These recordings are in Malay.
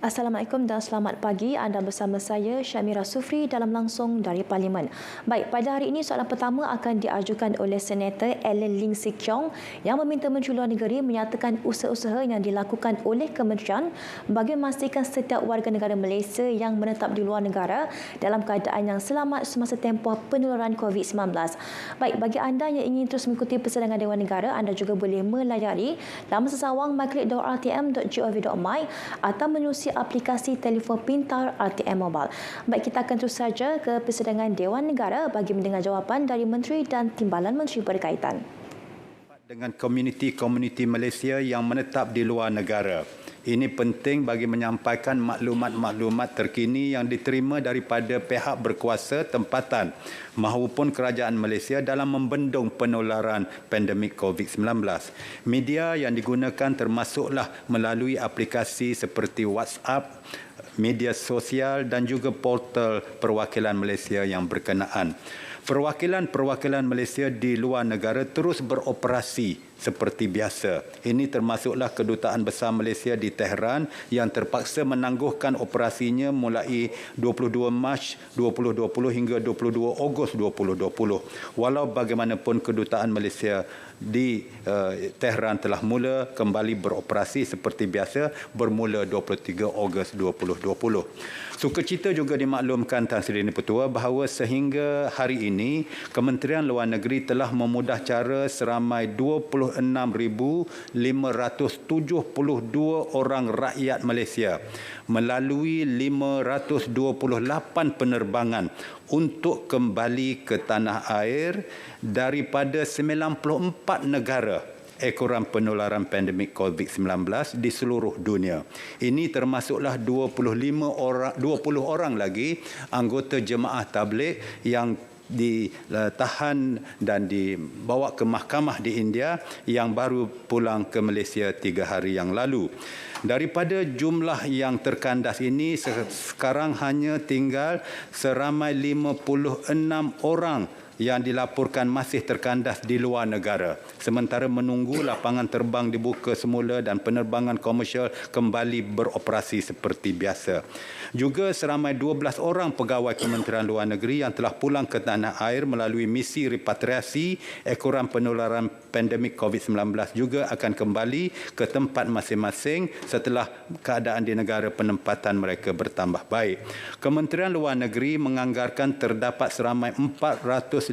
Assalamualaikum dan selamat pagi. Anda bersama saya Syamira Sufri dalam langsung dari Parlimen. Baik, pada hari ini soalan pertama akan diajukan oleh Senator Ellen Ling Sik Kiong yang meminta Menteri Luar Negeri menyatakan usaha-usaha yang dilakukan oleh kementerian bagi memastikan setiap warga negara Malaysia yang menetap di luar negara dalam keadaan yang selamat semasa tempoh penularan COVID-19. Baik, bagi anda yang ingin terus mengikuti persidangan Dewan Negara, anda juga boleh melayari laman sesawang myclick.rtm.gov.my atau menerusi aplikasi telefon pintar RTM Mobile. Baik, kita akan terus saja ke persidangan Dewan Negara bagi mendengar jawapan dari Menteri dan Timbalan Menteri berkaitan. Dengan komuniti-komuniti Malaysia yang menetap di luar negara. Ini penting bagi menyampaikan maklumat-maklumat terkini yang diterima daripada pihak berkuasa tempatan maupun kerajaan Malaysia dalam membendung penularan pandemik COVID-19. Media yang digunakan termasuklah melalui aplikasi seperti WhatsApp, media sosial dan juga portal perwakilan Malaysia yang berkenaan. Perwakilan-perwakilan Malaysia di luar negara terus beroperasi seperti biasa. Ini termasuklah Kedutaan Besar Malaysia di Tehran yang terpaksa menangguhkan operasinya mulai 22 Mac 2020 hingga 22 Ogos 2020. Walau bagaimanapun Kedutaan Malaysia di Tehran telah mula kembali beroperasi seperti biasa bermula 23 Ogos 2020. Sukacita juga dimaklumkan Tan Sri Petua bahawa sehingga hari ini Kementerian Luar Negeri telah memudah cara seramai 26,572 orang rakyat Malaysia melalui 528 penerbangan untuk kembali ke tanah air daripada 94 negara ekoran penularan pandemik COVID-19 di seluruh dunia. Ini termasuklah 20 orang lagi anggota jemaah tabligh yang ditahan dan dibawa ke mahkamah di India yang baru pulang ke Malaysia 3 hari yang lalu. Daripada jumlah yang terkandas ini, sekarang hanya tinggal seramai 56 orang yang dilaporkan masih terkandas di luar negara. Sementara menunggu lapangan terbang dibuka semula dan penerbangan komersial kembali beroperasi seperti biasa. Juga seramai 12 orang pegawai Kementerian Luar Negeri yang telah pulang ke tanah air melalui misi repatriasi ekoran penularan pandemik COVID-19 juga akan kembali ke tempat masing-masing setelah keadaan di negara penempatan mereka bertambah baik. Kementerian Luar Negeri menganggarkan terdapat seramai 457,000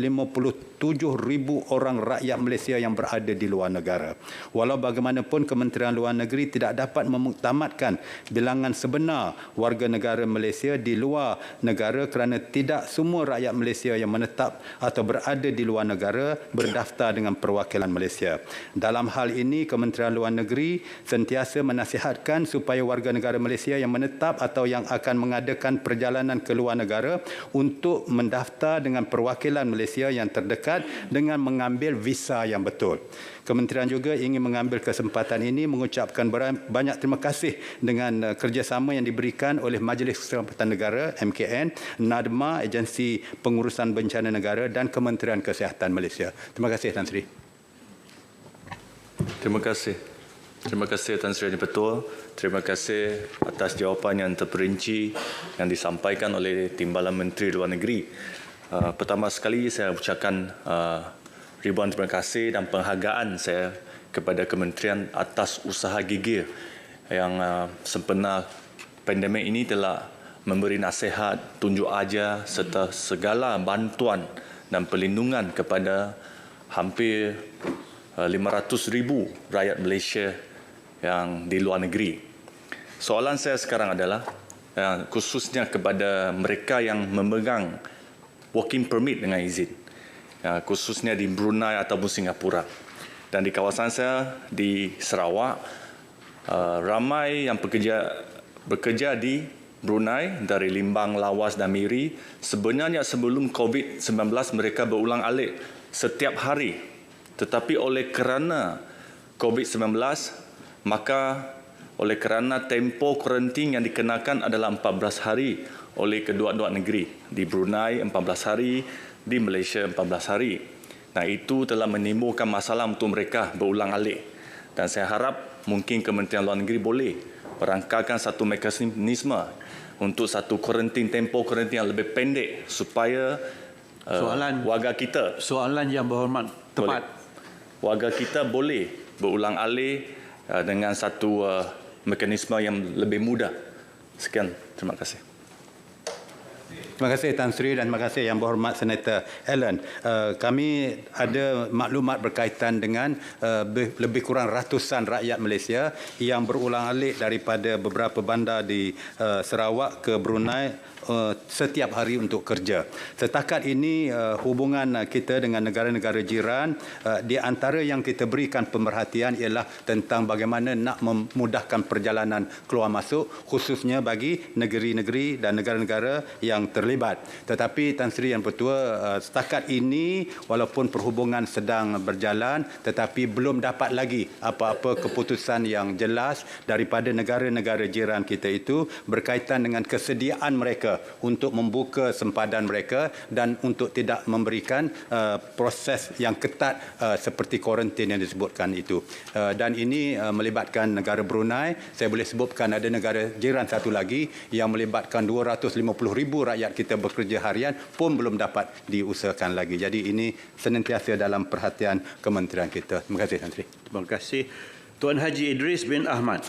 orang rakyat Malaysia yang berada di luar negara. Walau bagaimanapun Kementerian Luar Negeri tidak dapat memuktamadkan bilangan sebenar warga negara Malaysia di luar negara kerana tidak semua rakyat Malaysia yang menetap atau berada di luar negara berdaftar dengan perwakilan Malaysia. Dalam hal ini, Kementerian Luar Negeri sentiasa menasihatkan supaya warga negara Malaysia yang menetap atau yang akan mengadakan perjalanan ke luar negara untuk mendaftar dengan perwakilan Malaysia yang terdekat dengan mengambil visa yang betul. Kementerian juga ingin mengambil kesempatan ini mengucapkan banyak terima kasih dengan kerjasama yang diberikan oleh Majlis Keselamatan Negara MKN, NADMA, Agensi Pengurusan Bencana Negara dan Kementerian Kesihatan Malaysia. Terima kasih Tan Sri. Terima kasih. Terima kasih Tan Sri Petua. Terima kasih atas jawapan yang terperinci yang disampaikan oleh Timbalan Menteri Luar Negeri. Pertama sekali saya ucapkan ribuan terima kasih dan penghargaan saya kepada kementerian atas usaha gigih yang sempena pandemik ini telah memberi nasihat, tunjuk ajar serta segala bantuan dan perlindungan kepada hampir 500,000 rakyat Malaysia yang di luar negeri. Soalan saya sekarang adalah khususnya kepada mereka yang memegang working permit dengan izin, khususnya di Brunei ataupun Singapura. Dan di kawasan saya di Sarawak, ramai yang bekerja di Brunei dari Limbang, Lawas dan Miri. Sebenarnya sebelum COVID-19 mereka berulang-alik setiap hari. Tetapi oleh kerana COVID-19, maka oleh kerana tempoh kuarantin yang dikenakan adalah 14 hari oleh kedua-dua negeri. Di Brunei 14 hari, di Malaysia 14 hari. Nah, itu telah menimbulkan masalah untuk mereka berulang-alik. Dan saya harap mungkin Kementerian Luar Negeri boleh merangkakan satu mekanisme untuk satu tempoh kuarantin yang lebih pendek supaya warga kita Soalan yang berhormat tepat. warga kita boleh berulang-alik dengan satu mekanisme yang lebih mudah. Sekian, terima kasih. Terima kasih Tan Sri dan terima kasih Yang Berhormat Senator Allen. Kami ada maklumat berkaitan dengan lebih kurang ratusan rakyat Malaysia yang berulang-alik daripada beberapa bandar di Sarawak ke Brunei setiap hari untuk kerja. Setakat ini hubungan kita dengan negara-negara jiran, di antara yang kita berikan pemerhatian ialah tentang bagaimana nak memudahkan perjalanan keluar masuk, khususnya bagi negeri-negeri dan negara-negara yang terlibat. Tetapi Tan Sri Yang Pertua, setakat ini walaupun perhubungan sedang berjalan, tetapi belum dapat lagi apa-apa keputusan yang jelas daripada negara-negara jiran kita itu berkaitan dengan kesediaan mereka untuk membuka sempadan mereka dan untuk tidak memberikan proses yang ketat seperti kuarantin yang disebutkan itu. Dan ini melibatkan negara Brunei. Saya boleh sebutkan ada negara jiran satu lagi yang melibatkan 250,000 rakyat kita bekerja harian pun belum dapat diusahakan lagi. Jadi ini senantiasa dalam perhatian kementerian kita. Terima kasih, Tan Sri. Terima kasih. Tuan Haji Idris bin Ahmad.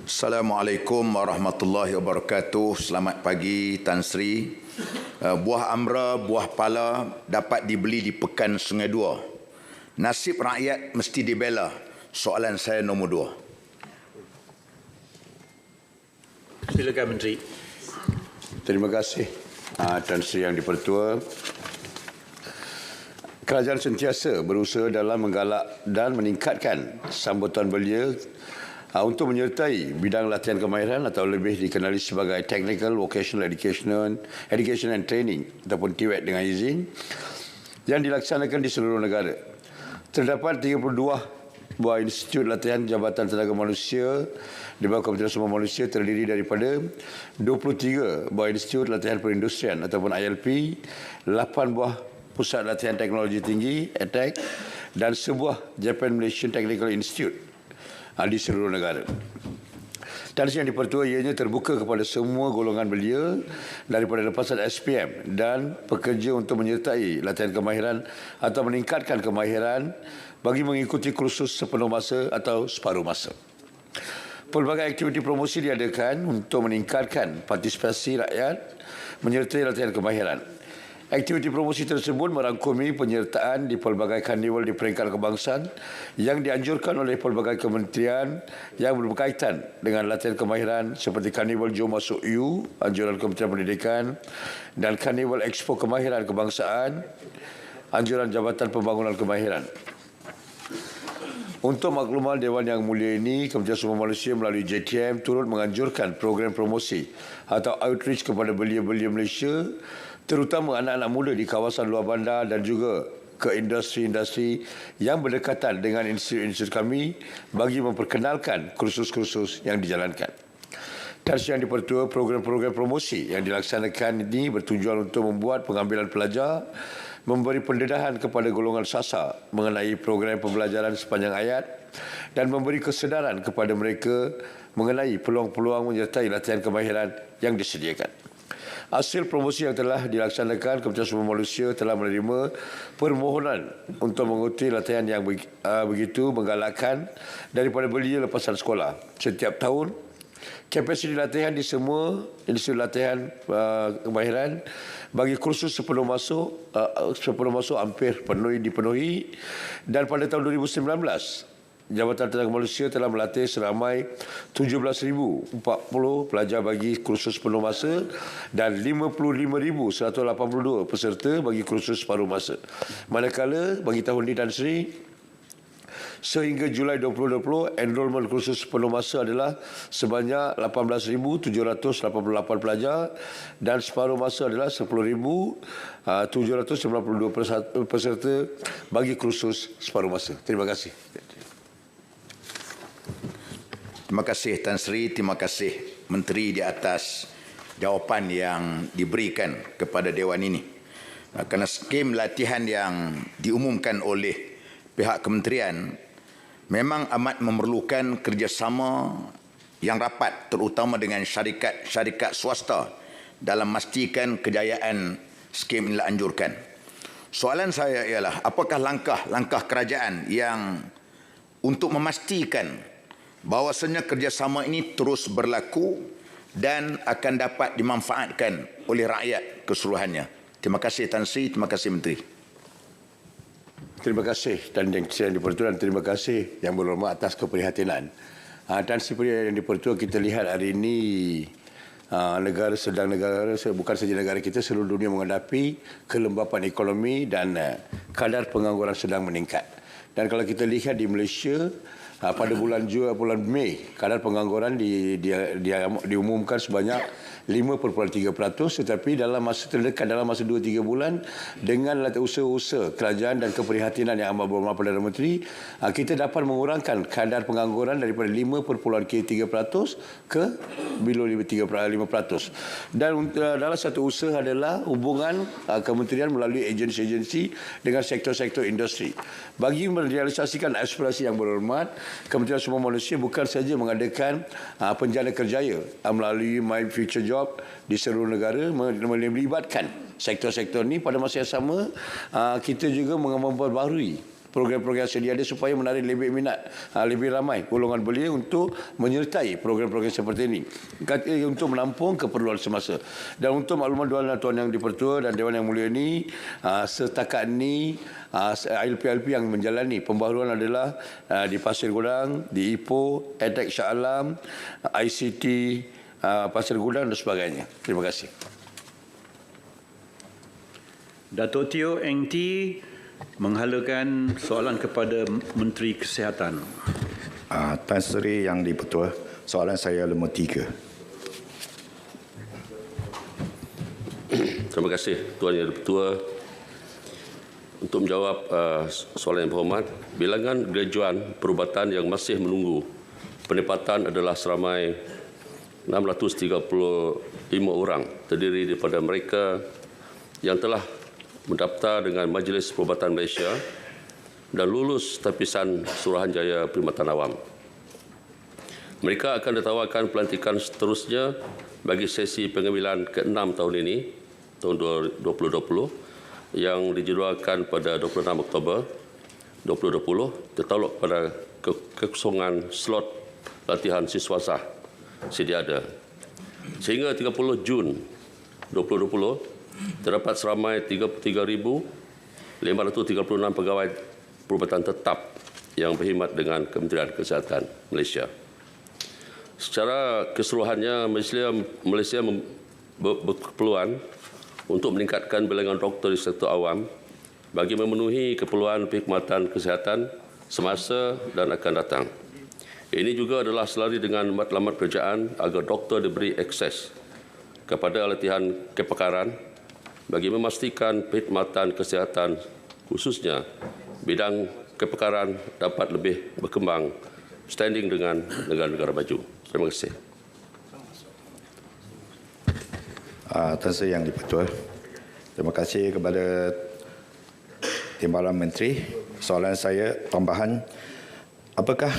Assalamualaikum warahmatullahi wabarakatuh. Selamat pagi Tan Sri. Buah amra, buah pala dapat dibeli di Pekan Sungai Dua. Nasib rakyat mesti dibela. Soalan saya nombor 2. Silakan Menteri. Terima kasih Tan Sri Yang Di-Pertua. Kerajaan sentiasa berusaha dalam menggalak dan meningkatkan sambutan belia untuk menyertai bidang latihan kemahiran atau lebih dikenali sebagai Technical Vocational Education and Training ataupun TVET dengan izin yang dilaksanakan di seluruh negara. Terdapat 32 buah institut latihan Jabatan Tenaga Manusia di bawah Kementerian Sumber Manusia terdiri daripada 23 buah institut latihan perindustrian ataupun ILP, 8 buah pusat latihan teknologi tinggi (ETEC) dan sebuah Japan Malaysian Technical Institute di seluruh negara. Tan Sri Yang Di-Pertua, ianya terbuka kepada semua golongan belia daripada lepasan SPM dan pekerja untuk menyertai latihan kemahiran atau meningkatkan kemahiran bagi mengikuti kursus sepenuh masa atau separuh masa. Pelbagai aktiviti promosi diadakan untuk meningkatkan partisipasi rakyat menyertai latihan kemahiran. Aktiviti promosi tersebut merangkumi penyertaan di pelbagai karnival di peringkat kebangsaan yang dianjurkan oleh pelbagai kementerian yang berkaitan dengan latihan kemahiran seperti Karnival Jom Masuk U, anjuran Kementerian Pendidikan, dan Karnival Expo Kemahiran Kebangsaan, anjuran Jabatan Pembangunan Kemahiran. Untuk makluman Dewan Yang Mulia ini, Kementerian Sumber Manusia melalui JTM turut menganjurkan program promosi atau outreach kepada belia-belia Malaysia, terutama anak-anak muda di kawasan luar bandar dan juga ke industri-industri yang berdekatan dengan institut-institut kami bagi memperkenalkan kursus-kursus yang dijalankan. Tan Sri Yang Di-Pertua, program-program promosi yang dilaksanakan ini bertujuan untuk membuat pengambilan pelajar, memberi pendedahan kepada golongan sasar mengenai program pembelajaran sepanjang hayat dan memberi kesedaran kepada mereka mengenai peluang-peluang menyertai latihan kemahiran yang disediakan. Hasil promosi yang telah dilaksanakan, Kementerian Sumber Manusia telah menerima permohonan untuk mengikuti latihan yang begitu menggalakkan daripada belia lepasan sekolah. Setiap tahun, kapasiti latihan di semua institut latihan kemahiran bagi kursus sepenuh masuk hampir dipenuhi, dan pada tahun 2019, Jabatan Tenaga Manusia telah melatih seramai 17,040 pelajar bagi kursus penuh masa dan 55,182 peserta bagi kursus separuh masa. Manakala bagi tahun ini, Tan Sri, sehingga Julai 2020, enrolment kursus penuh masa adalah sebanyak 18,788 pelajar dan separuh masa adalah 10,792 peserta bagi kursus separuh masa. Terima kasih. Terima kasih Tan Sri, terima kasih Menteri di atas jawapan yang diberikan kepada Dewan ini. Kerana skim latihan yang diumumkan oleh pihak kementerian memang amat memerlukan kerjasama yang rapat terutama dengan syarikat swasta dalam memastikan kejayaan skim ini dianjurkan. Soalan saya ialah apakah langkah-langkah kerajaan yang untuk memastikan bahawasanya kerjasama ini terus berlaku dan akan dapat dimanfaatkan oleh rakyat keseluruhannya. Terima kasih Tan Sri, terima kasih Menteri. Terima kasih dan Yang di-Pertua dan terima kasih Yang Berhormat atas keprihatinan. Dan seperti Yang di-Pertua kita lihat hari ini bukan saja negara kita, seluruh dunia menghadapi kelembapan ekonomi dan kadar pengangguran sedang meningkat. Dan kalau kita lihat di Malaysia pada bulan Mei, kadar pengangguran diumumkan sebanyak 5.3%, tetapi dalam masa terdekat, dalam masa 2-3 bulan, dengan usaha-usaha kerajaan dan keprihatinan yang amat berhormat Perdana Menteri, kita dapat mengurangkan kadar pengangguran daripada 5.3% ke below 5%. Dan dalam satu usaha adalah hubungan kementerian melalui agensi-agensi dengan sektor-sektor industri. Bagi merealisasikan aspirasi Yang Berhormat, Kementerian Sumber Manusia bukan saja mengadakan penjana kerjaya melalui My Future Job di seluruh negara, melibatkan sektor-sektor ini. Pada masa yang sama, kita juga memperbaharui program-program sedia ada supaya menarik lebih minat, lebih ramai golongan belia untuk menyertai program-program seperti ini untuk menampung keperluan semasa. Dan untuk makluman Tuan Yang di-Pertua dan Dewan Yang Mulia ini, setakat ini ILP-ILP yang menjalani pembaharuan adalah di Pasir Gudang, di Ipoh, EDEC Shah Alam, ICT Pasir Gudang dan sebagainya. Terima kasih. Dato' Teo Eng T menghalakan soalan kepada Menteri Kesihatan. Tan Sri Yang di-Pertua, soalan saya nombor 3. Terima kasih Tuan Yang di-Pertua. Untuk menjawab soalan Yang Berhormat, bilangan graduan perubatan yang masih menunggu penempatan adalah seramai 635 orang, terdiri daripada mereka yang telah mendaftar dengan Majlis Perubatan Malaysia dan lulus tapisan Suruhanjaya Perkhidmatan Awam. Mereka akan ditawarkan pelantikan seterusnya bagi sesi pengambilan ke-6 tahun ini, tahun 2020, yang dijadualkan pada 26 Oktober 2020, tertakluk pada kekosongan slot latihan siswa sah sedia ada. Sehingga 30 Jun 2020, terdapat seramai 33,536 pegawai perubatan tetap yang berkhidmat dengan Kementerian Kesihatan Malaysia. Secara keseluruhannya, Malaysia berkeperluan untuk meningkatkan bilangan doktor di sektor awam bagi memenuhi keperluan perkhidmatan kesihatan semasa dan akan datang. Ini juga adalah selari dengan matlamat kerajaan agar doktor diberi akses kepada latihan kepakaran bagi memastikan perkhidmatan kesihatan khususnya bidang kepakaran dapat lebih berkembang standing dengan negara-negara maju. Terima kasih. Tan Sri Yang di-Pertua, terima kasih kepada Timbalan Menteri. Soalan saya tambahan, apakah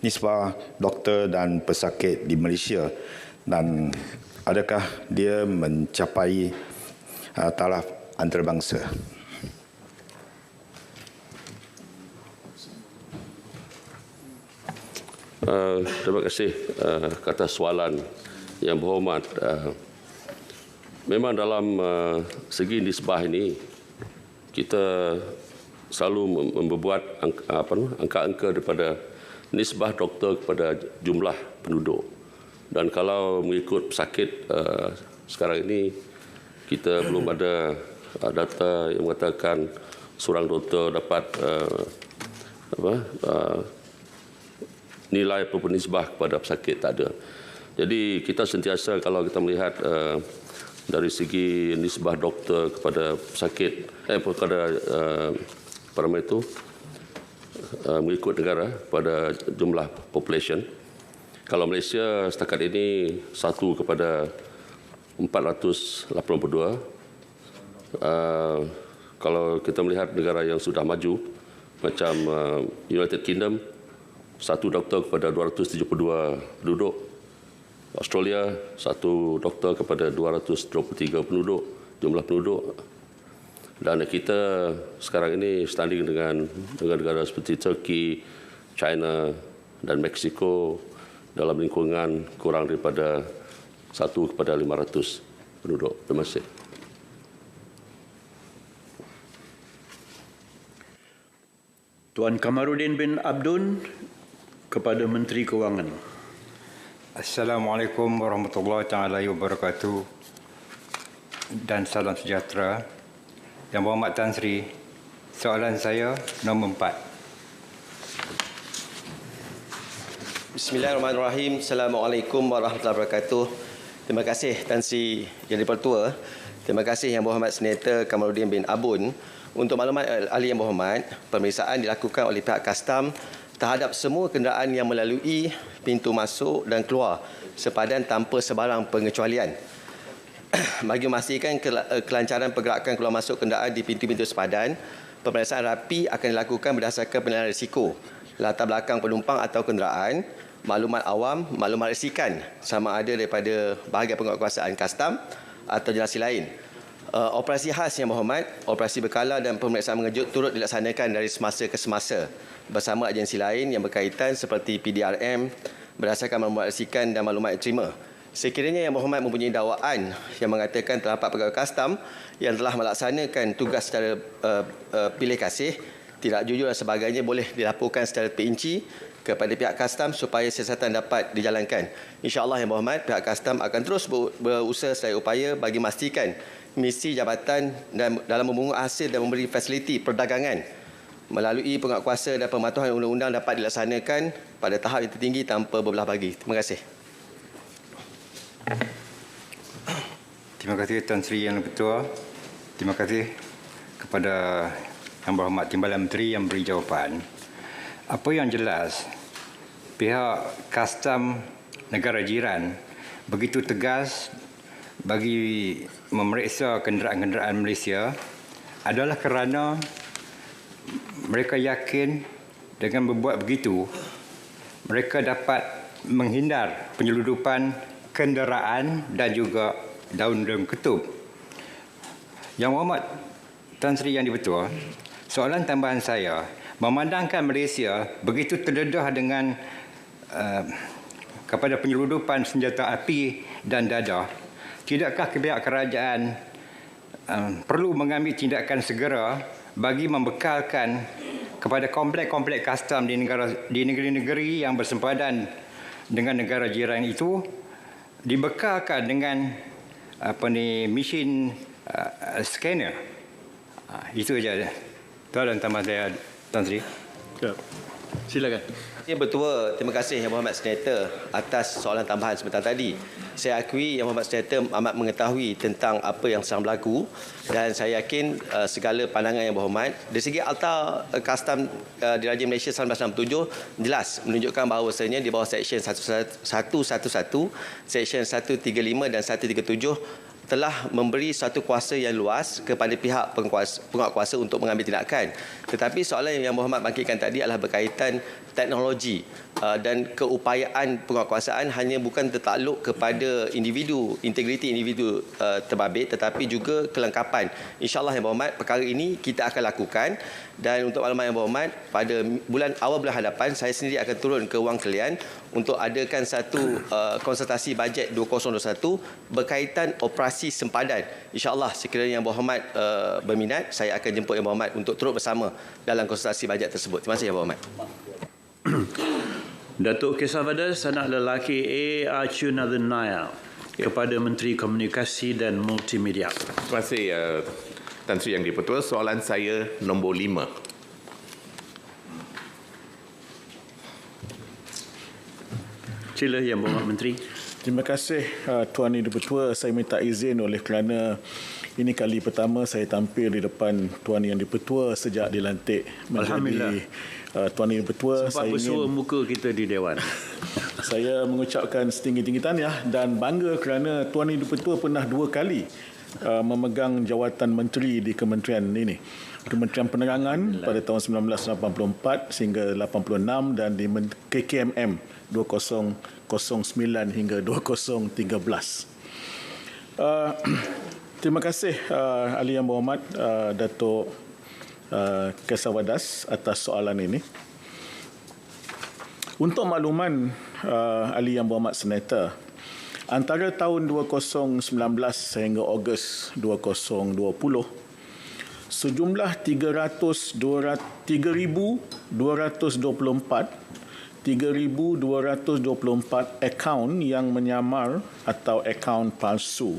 nisbah doktor dan pesakit di Malaysia dan adakah dia mencapai taraf antarabangsa? Terima kasih atas soalan Yang Berhormat. Memang dalam segi nisbah ini kita selalu membuat angka-angka daripada nisbah doktor kepada jumlah penduduk. Dan kalau mengikut pesakit sekarang ini kita belum ada data yang mengatakan seorang doktor dapat nilai ataupun nisbah kepada pesakit, tak ada. Jadi kita sentiasa kalau kita melihat dari segi nisbah doktor kepada pesakit kepada mengikut negara pada jumlah population. Kalau Malaysia setakat ini 1 kepada 482. Kalau kita melihat negara yang sudah maju macam United Kingdom, 1 doktor kepada 272 penduduk. Australia, 1 doktor kepada 223 jumlah penduduk. Dan kita sekarang ini standing dengan negara-negara seperti Turki, China dan Mexico dalam lingkungan kurang daripada 1 kepada 500 penduduk. Terima kasih. Tuan Kamarudin bin Abdun kepada Menteri Kewangan. Assalamualaikum warahmatullahi taala wabarakatuh dan salam sejahtera. Yang Berhormat Tan Sri, soalan saya nombor 4. Bismillahirrahmanirrahim. Assalamualaikum warahmatullahi wabarakatuh. Terima kasih Tan Sri Yang Dipertua. Terima kasih Yang Berhormat Senator Kamarudin bin Abun. Untuk maklumat ahli yang berhormat, pemeriksaan dilakukan oleh pihak kastam terhadap semua kenderaan yang melalui pintu masuk dan keluar sepadan tanpa sebarang pengecualian. Bagi memastikan kelancaran pergerakan keluar masuk kenderaan di pintu-pintu sepadan, pemeriksaan rapi akan dilakukan berdasarkan penilaian risiko, latar belakang penumpang atau kenderaan, maklumat awam, maklumat risikan sama ada daripada bahagian penguatkuasaan kastam atau jenasi lain. Operasi khas Yang Berhormat, operasi berkala dan pemeriksaan mengejut turut dilaksanakan dari semasa ke semasa bersama agensi lain yang berkaitan seperti PDRM berdasarkan maklumat risikan dan maklumat yang diterima. Sekiranya Yang Berhormat mempunyai dakwaan yang mengatakan terdapat pegawai kastam yang telah melaksanakan tugas secara pilih kasih, tidak jujur dan sebagainya, boleh dilaporkan secara perinci kepada pihak kastam supaya siasatan dapat dijalankan. InsyaAllah Yang Berhormat, pihak kastam akan terus berusaha sedaya upaya bagi memastikan misi jabatan dan dalam memungut hasil dan memberi fasiliti perdagangan melalui penguatkuasa dan pematuhan undang-undang dapat dilaksanakan pada tahap yang tertinggi tanpa berbelah bagi. Terima kasih. Terima kasih Tan Sri Yang Ketua. Terima kasih kepada Yang Berhormat Timbalan Menteri yang beri jawapan. Apa yang jelas, pihak kastam negara jiran begitu tegas bagi memeriksa kenderaan-kenderaan Malaysia adalah kerana mereka yakin dengan berbuat begitu mereka dapat menghindar penyeludupan kenderaan dan juga daun-daun ketum. Yang Berhormat Tan Sri Yang Dipertua, soalan tambahan saya, memandangkan Malaysia begitu terdedah dengan kepada penyeludupan senjata api dan dadah, tidakkah pihak kerajaan perlu mengambil tindakan segera bagi membekalkan kepada komplek-komplek kastam di negeri-negeri yang bersempadan dengan negara jiran itu, dibekalkan dengan mesin scanner? Itu saja. Soalan tambah saya, Tan Sri. Silakan. Yang Bertua, terima kasih Yang Berhormat Senator atas soalan tambahan sebentar tadi. Saya akui Yang Berhormat Senator amat mengetahui tentang apa yang sedang berlaku dan saya yakin segala pandangan Yang Berhormat dari segi Akta Kastam Diraja Malaysia 1967 jelas menunjukkan bahawasanya di bawah Seksyen 111, Seksyen 135 dan 137 telah memberi satu kuasa yang luas kepada pihak penguatkuasa untuk mengambil tindakan. Tetapi soalan yang Berhormat bangkitkan tadi adalah berkaitan teknologi dan keupayaan penguatkuasaan hanya bukan tertakluk kepada individu, integriti individu terbabit, tetapi juga kelengkapan. InsyaAllah Yang Berhormat, perkara ini kita akan lakukan. Dan untuk maklumat Yang Berhormat, pada awal bulan hadapan saya sendiri akan turun ke Wang Kelian untuk adakan satu konsultasi bajet 2021 berkaitan operasi sempadan. InsyaAllah sekiranya Yang Berhormat berminat, saya akan jemput Yang Berhormat untuk turut bersama dalam konsultasi bajet tersebut. Terima kasih Yang Berhormat. Datuk Kesavadas, anak lelaki A. Archunathan Nair kepada Menteri Komunikasi dan Multimedia. Terima kasih Tan Sri Yang Dipertua. Soalan saya nombor 5. Sila Yang Berhormat Menteri. Terima kasih Tuan Yang Dipertua. Saya minta izin oleh kerana ini kali pertama saya tampil di depan Tuan Yang Dipertua sejak dilantik menjadi Tuan Yang Dipertua. Sempat bersua muka kita di Dewan. Saya mengucapkan setinggi-tinggi tahniah dan bangga kerana Tuan Yang Dipertua pernah 2 kali memegang jawatan menteri di kementerian ini. Kementerian Penerangan pada tahun 1984 sehingga 86 dan di KKMM 2009 hingga 2013. Terima kasih Ahli Yang Berhormat Datuk Kesawadas atas soalan ini. Untuk makluman Ahli Yang Berhormat Senator, antara tahun 2019 sehingga Ogos 2020, sejumlah 3,224 akaun yang menyamar atau akaun palsu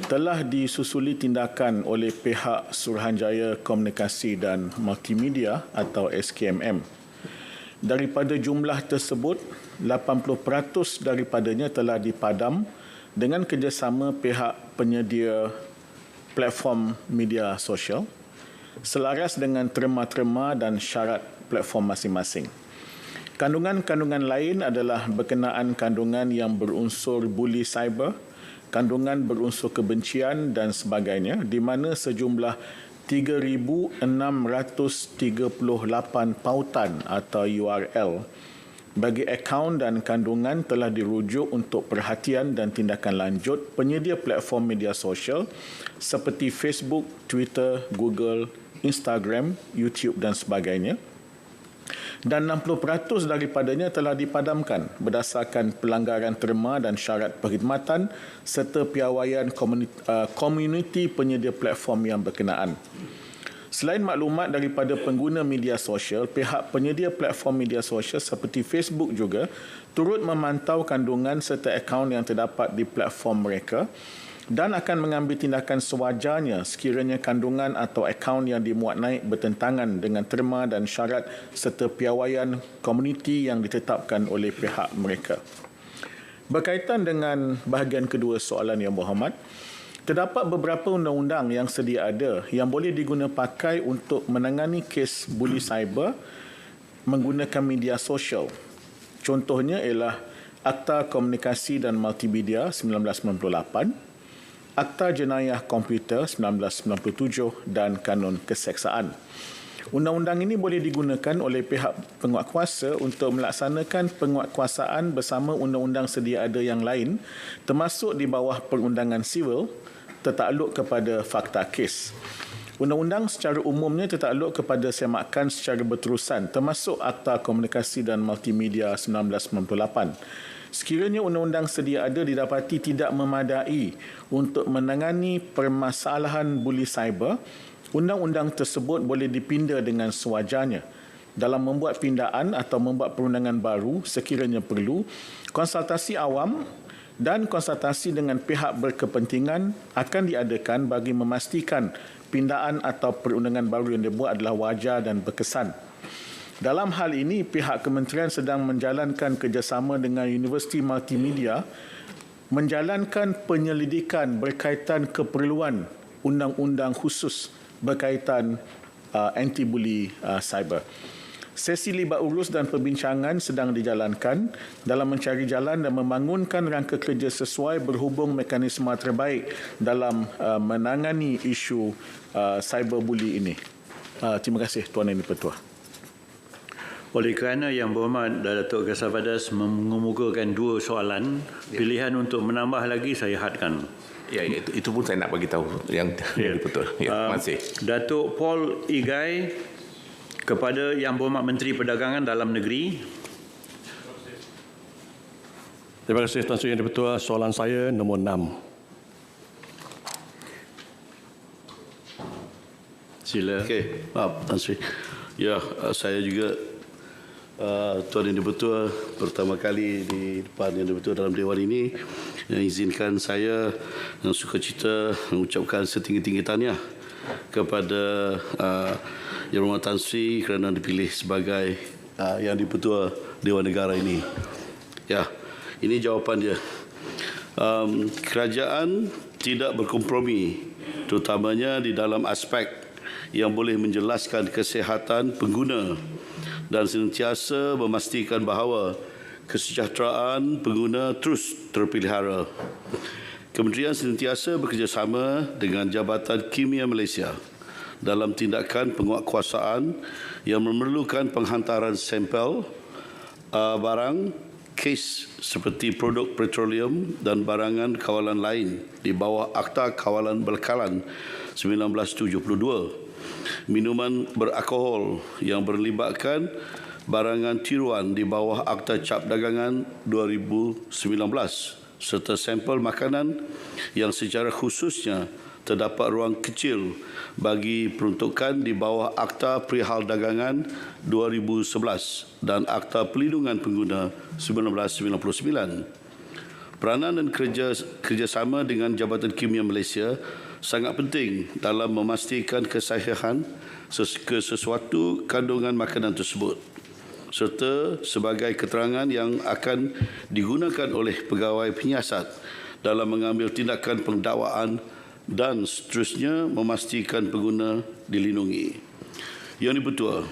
telah disusuli tindakan oleh pihak Suruhanjaya Komunikasi dan Multimedia atau SKMM. Daripada jumlah tersebut, 80% daripadanya telah dipadam dengan kerjasama pihak penyedia platform media sosial selaras dengan terma-terma dan syarat platform masing-masing. Kandungan-kandungan lain adalah berkenaan kandungan yang berunsur buli cyber, kandungan berunsur kebencian dan sebagainya, di mana sejumlah 3,638 pautan atau URL bagi akaun dan kandungan telah dirujuk untuk perhatian dan tindakan lanjut penyedia platform media sosial seperti Facebook, Twitter, Google, Instagram, YouTube dan sebagainya. Dan 60% daripadanya telah dipadamkan berdasarkan pelanggaran terma dan syarat perkhidmatan serta piawaian komuniti penyedia platform yang berkenaan. Selain maklumat daripada pengguna media sosial, pihak penyedia platform media sosial seperti Facebook juga turut memantau kandungan serta akaun yang terdapat di platform mereka dan akan mengambil tindakan sewajarnya sekiranya kandungan atau akaun yang dimuat naik bertentangan dengan terma dan syarat serta piawaian komuniti yang ditetapkan oleh pihak mereka. Berkaitan dengan bahagian kedua soalan Yang Berhormat, terdapat beberapa undang-undang yang sedia ada yang boleh diguna pakai untuk menangani kes buli cyber menggunakan media sosial. Contohnya ialah Akta Komunikasi dan Multimedia 1998, Akta Jenayah Komputer 1997 dan Kanun Keseksaan. Undang-undang ini boleh digunakan oleh pihak penguatkuasa untuk melaksanakan penguatkuasaan bersama undang-undang sedia ada yang lain termasuk di bawah perundangan sivil tertakluk kepada fakta kes. Undang-undang secara umumnya tertakluk kepada semakan secara berterusan termasuk Akta Komunikasi dan Multimedia 1998. Sekiranya undang-undang sedia ada didapati tidak memadai untuk menangani permasalahan buli cyber, undang-undang tersebut boleh dipinda dengan sewajarnya. Dalam membuat pindaan atau membuat perundangan baru sekiranya perlu, konsultasi awam dan konsultasi dengan pihak berkepentingan akan diadakan bagi memastikan pindaan atau perundangan baru yang dibuat adalah wajar dan berkesan. Dalam hal ini, pihak kementerian sedang menjalankan kerjasama dengan Universiti Multimedia menjalankan penyelidikan berkaitan keperluan undang-undang khusus berkaitan anti-bully cyber. Sesi libat urus dan perbincangan sedang dijalankan dalam mencari jalan dan membangunkan rangka kerja sesuai berhubung mekanisme terbaik dalam menangani isu cyberbully ini. Terima kasih Tuan Yang Di-Pertua. Oleh kerana Yang Berhormat Datuk Kesawadas mengemukakan dua soalan, pilihan untuk menambah lagi saya hadkan. Ya, itu pun saya nak bagi tahu yang betul. Ya, terima kasih. Datuk Paul Igai kepada Yang Berhormat Menteri Perdagangan Dalam Negeri. Terima kasih Tuan Sri Yang Di-Pertua. Soalan saya nombor 6. Sila. Okey, maaf Tuan Sri. Ya, saya juga Tuan Yang Di-Pertua pertama kali di depan Yang Di-Pertua dalam Dewan ini, yang izinkan saya dengan sukacita mengucapkan setinggi-tinggi tahniah kepada Yang Berhormat Tan Sri kerana dipilih sebagai Yang Di-Pertua Dewan Negara ini. Ya, ini jawapan dia. Kerajaan tidak berkompromi, terutamanya di dalam aspek yang boleh menjelaskan kesihatan pengguna dan sentiasa memastikan bahawa kesejahteraan pengguna terus terpelihara. Kementerian sentiasa bekerjasama dengan Jabatan Kimia Malaysia dalam tindakan penguatkuasaan yang memerlukan penghantaran sampel barang kes seperti produk petroleum dan barangan kawalan lain di bawah Akta Kawalan Bekalan 1972, minuman beralkohol yang berlibatkan barangan tiruan di bawah Akta Cap Dagangan 2019 serta sampel makanan yang secara khususnya terdapat ruang kecil bagi peruntukan di bawah Akta Perihal Dagangan 2011 dan Akta Pelindungan Pengguna 1999. Peranan dan kerjasama dengan Jabatan Kimia Malaysia sangat penting dalam memastikan kesahihan sesuatu kandungan makanan tersebut serta sebagai keterangan yang akan digunakan oleh pegawai penyiasat dalam mengambil tindakan pendakwaan dan seterusnya memastikan pengguna dilindungi. Yang Dipertua,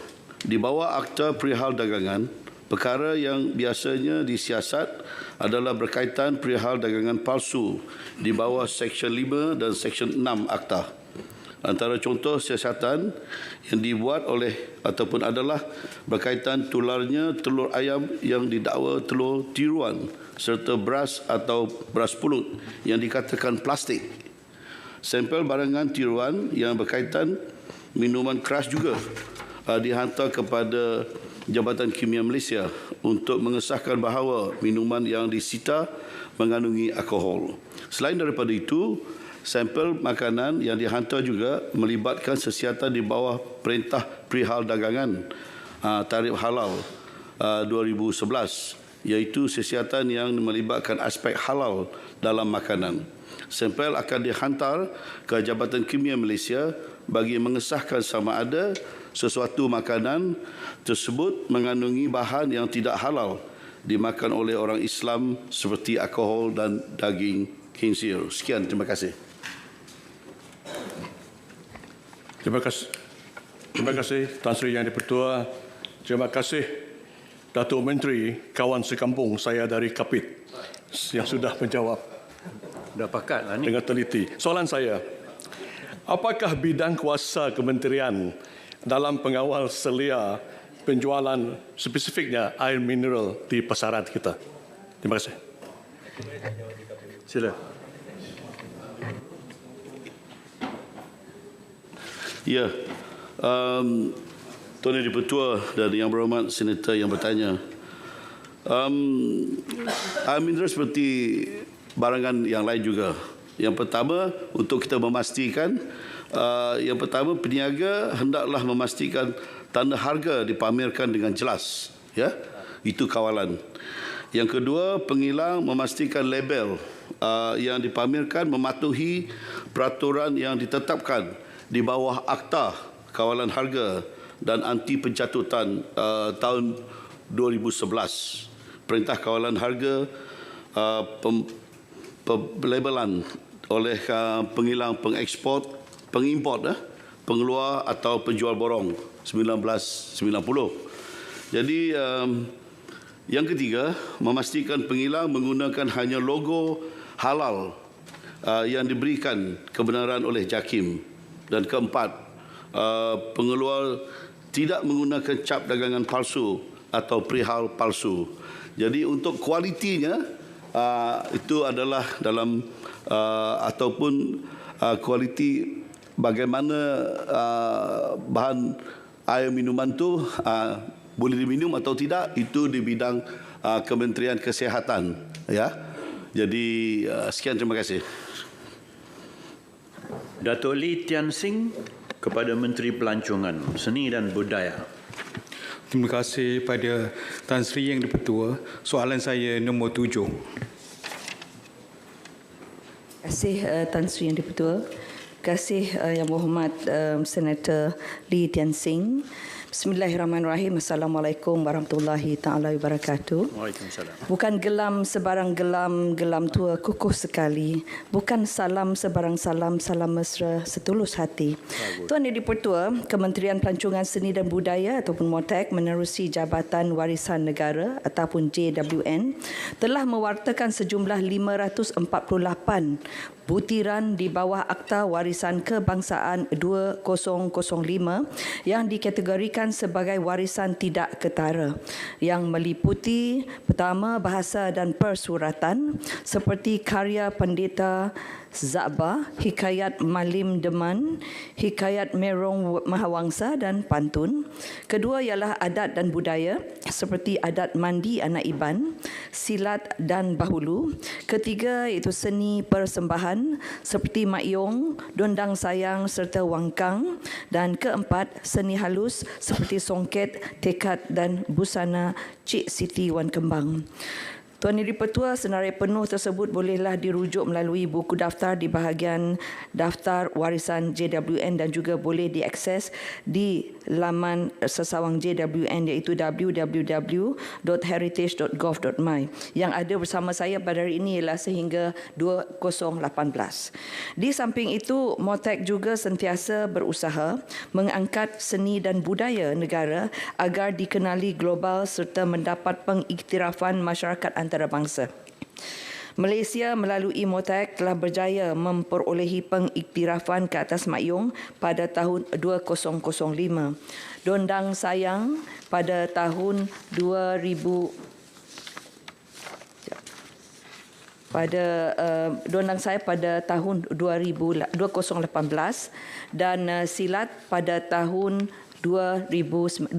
di bawah Akta Perihal Dagangan, perkara yang biasanya disiasat adalah berkaitan perihal dagangan palsu di bawah Seksyen 5 dan Seksyen 6 Akta. Antara contoh siasatan yang dibuat oleh ataupun adalah berkaitan tularnya telur ayam yang didakwa telur tiruan serta beras atau beras pulut yang dikatakan plastik. Sampel barangan tiruan yang berkaitan minuman keras juga dihantar kepada Jabatan Kimia Malaysia untuk mengesahkan bahawa minuman yang disita mengandungi alkohol. Selain daripada itu, sampel makanan yang dihantar juga melibatkan sesiatan di bawah Perintah Perihal Dagangan Tarif Halal 2011, iaitu sesiatan yang melibatkan aspek halal dalam makanan. Sampel akan dihantar ke Jabatan Kimia Malaysia bagi mengesahkan sama ada sesuatu makanan tersebut mengandungi bahan yang tidak halal dimakan oleh orang Islam seperti alkohol dan daging khinsir. Sekian, terima kasih. Terima kasih Tan Sri Yang Dipertua. Terima kasih Datuk Menteri, kawan sekampung saya dari Kapit yang sudah menjawab dengan teliti. Soalan saya, apakah bidang kuasa kementerian dalam pengawal selia penjualan spesifiknya air mineral di pasaran kita? Terima kasih. Sila. Ya, Tuan Yang Dipertua dan Yang Berhormat Senator yang bertanya, air mineral seperti barangan yang lain juga. Yang pertama, untuk kita memastikan, yang pertama peniaga hendaklah memastikan tanda harga dipamerkan dengan jelas, ya, itu kawalan. Yang kedua, pengilang memastikan label yang dipamerkan mematuhi peraturan yang ditetapkan di bawah Akta Kawalan Harga dan Anti Pencatutan tahun 2011. Perintah Kawalan Harga pelabelan oleh pengilang pengimport, pengeluar atau penjual borong 1990. Jadi yang ketiga, memastikan pengilang menggunakan hanya logo halal yang diberikan kebenaran oleh JAKIM. Dan keempat, pengeluar tidak menggunakan cap dagangan palsu atau perihal palsu. Jadi untuk kualitinya itu adalah dalam ataupun kualiti bagaimana bahan air minuman tu boleh diminum atau tidak, itu di bidang Kementerian Kesihatan, ya. Jadi sekian, terima kasih. Datuk Lee Tian Sing kepada Menteri Pelancongan, Seni dan Budaya. Terima kasih pada Tan Sri Yang Dipertua. Soalan saya nombor 7. Terima kasih Tan Sri Yang Dipertua. Terima kasih Yang Berhormat Senator Lee Tian Sing. Bismillahirrahmanirrahim. Assalamualaikum warahmatullahi taala wabarakatuh. Waalaikumsalam. Bukan gelam sebarang gelam tua kukuh sekali. Bukan salam sebarang salam mesra setulus hati. Tuan Yang di-Pertua, Kementerian Pelancongan Seni dan Budaya ataupun MOTEK menerusi Jabatan Warisan Negara ataupun JWN telah mewartakan sejumlah 548 butiran di bawah Akta Warisan Kebangsaan 2005 yang dikategorikan sebagai warisan tidak ketara yang meliputi pertama bahasa dan persuratan seperti karya Pendeta Zabah, Hikayat Malim Deman, Hikayat Merong Mahawangsa dan pantun. Kedua ialah adat dan budaya seperti adat mandi anak iban, silat dan bahulu. Ketiga iaitu seni persembahan seperti makyong, dondang sayang serta wangkang. Dan keempat seni halus seperti songket, tekad dan busana Cik Siti Wan Kembang. Tuan Yang di-Pertua, senarai penuh tersebut bolehlah dirujuk melalui buku daftar di bahagian daftar warisan JWN dan juga boleh diakses di laman sesawang JWN iaitu www.heritage.gov.my. Yang ada bersama saya pada hari ini ialah sehingga 2018. Di samping itu, MOTEK juga sentiasa berusaha mengangkat seni dan budaya negara agar dikenali global serta mendapat pengiktirafan masyarakat antarabangsa. Malaysia melalui MOTEK telah berjaya memperolehi pengiktirafan ke atas makyong pada tahun 2005. Dondang sayang pada tahun 2000 dondang saya pada tahun 2018 dan silat pada tahun 2019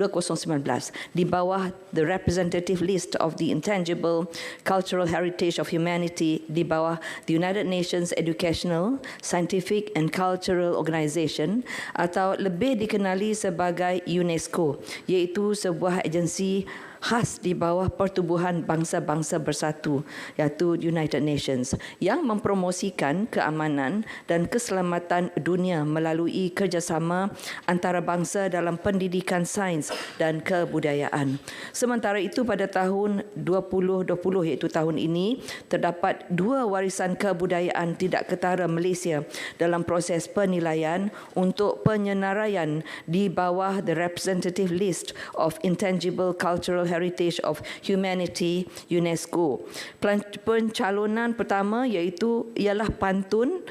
di bawah the representative list of the intangible cultural heritage of humanity di bawah the United Nations Educational, Scientific and Cultural Organization atau lebih dikenali sebagai UNESCO, iaitu sebuah agensi khas di bawah Pertubuhan Bangsa-Bangsa Bersatu iaitu United Nations yang mempromosikan keamanan dan keselamatan dunia melalui kerjasama antarabangsa dalam pendidikan sains dan kebudayaan. Sementara itu pada tahun 2020 iaitu tahun ini terdapat 2 warisan kebudayaan tidak ketara Malaysia dalam proses penilaian untuk penyenaraian di bawah the representative list of intangible cultural heritage of humanity UNESCO. Pencalonan pertama ialah pantun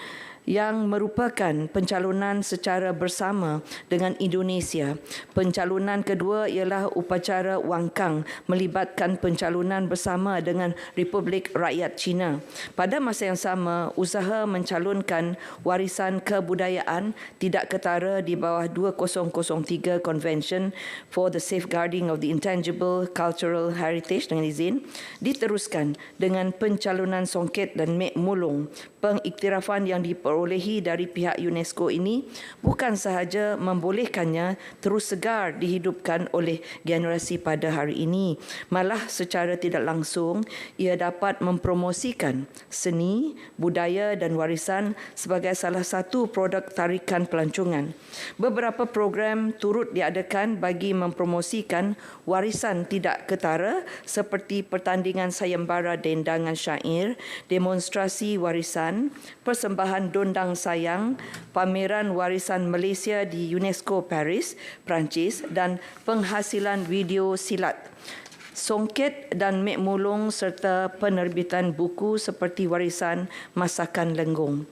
yang merupakan pencalonan secara bersama dengan Indonesia. Pencalonan kedua ialah upacara wangkang melibatkan pencalonan bersama dengan Republik Rakyat China. Pada masa yang sama, usaha mencalonkan warisan kebudayaan tidak ketara di bawah 2003 Convention for the Safeguarding of the Intangible Cultural Heritage dengan izin diteruskan dengan pencalonan songket dan mek mulung. Pengiktirafan yang diperolehi dari pihak UNESCO ini bukan sahaja membolehkannya terus segar dihidupkan oleh generasi pada hari ini, malah secara tidak langsung ia dapat mempromosikan seni, budaya dan warisan sebagai salah satu produk tarikan pelancongan. Beberapa program turut diadakan bagi mempromosikan warisan tidak ketara seperti pertandingan sayembara dendangan syair, demonstrasi warisan, persembahan dondang sayang, pameran warisan Malaysia di UNESCO Paris, Perancis dan penghasilan video silat, songket dan mek mulung serta penerbitan buku seperti warisan masakan Lenggong.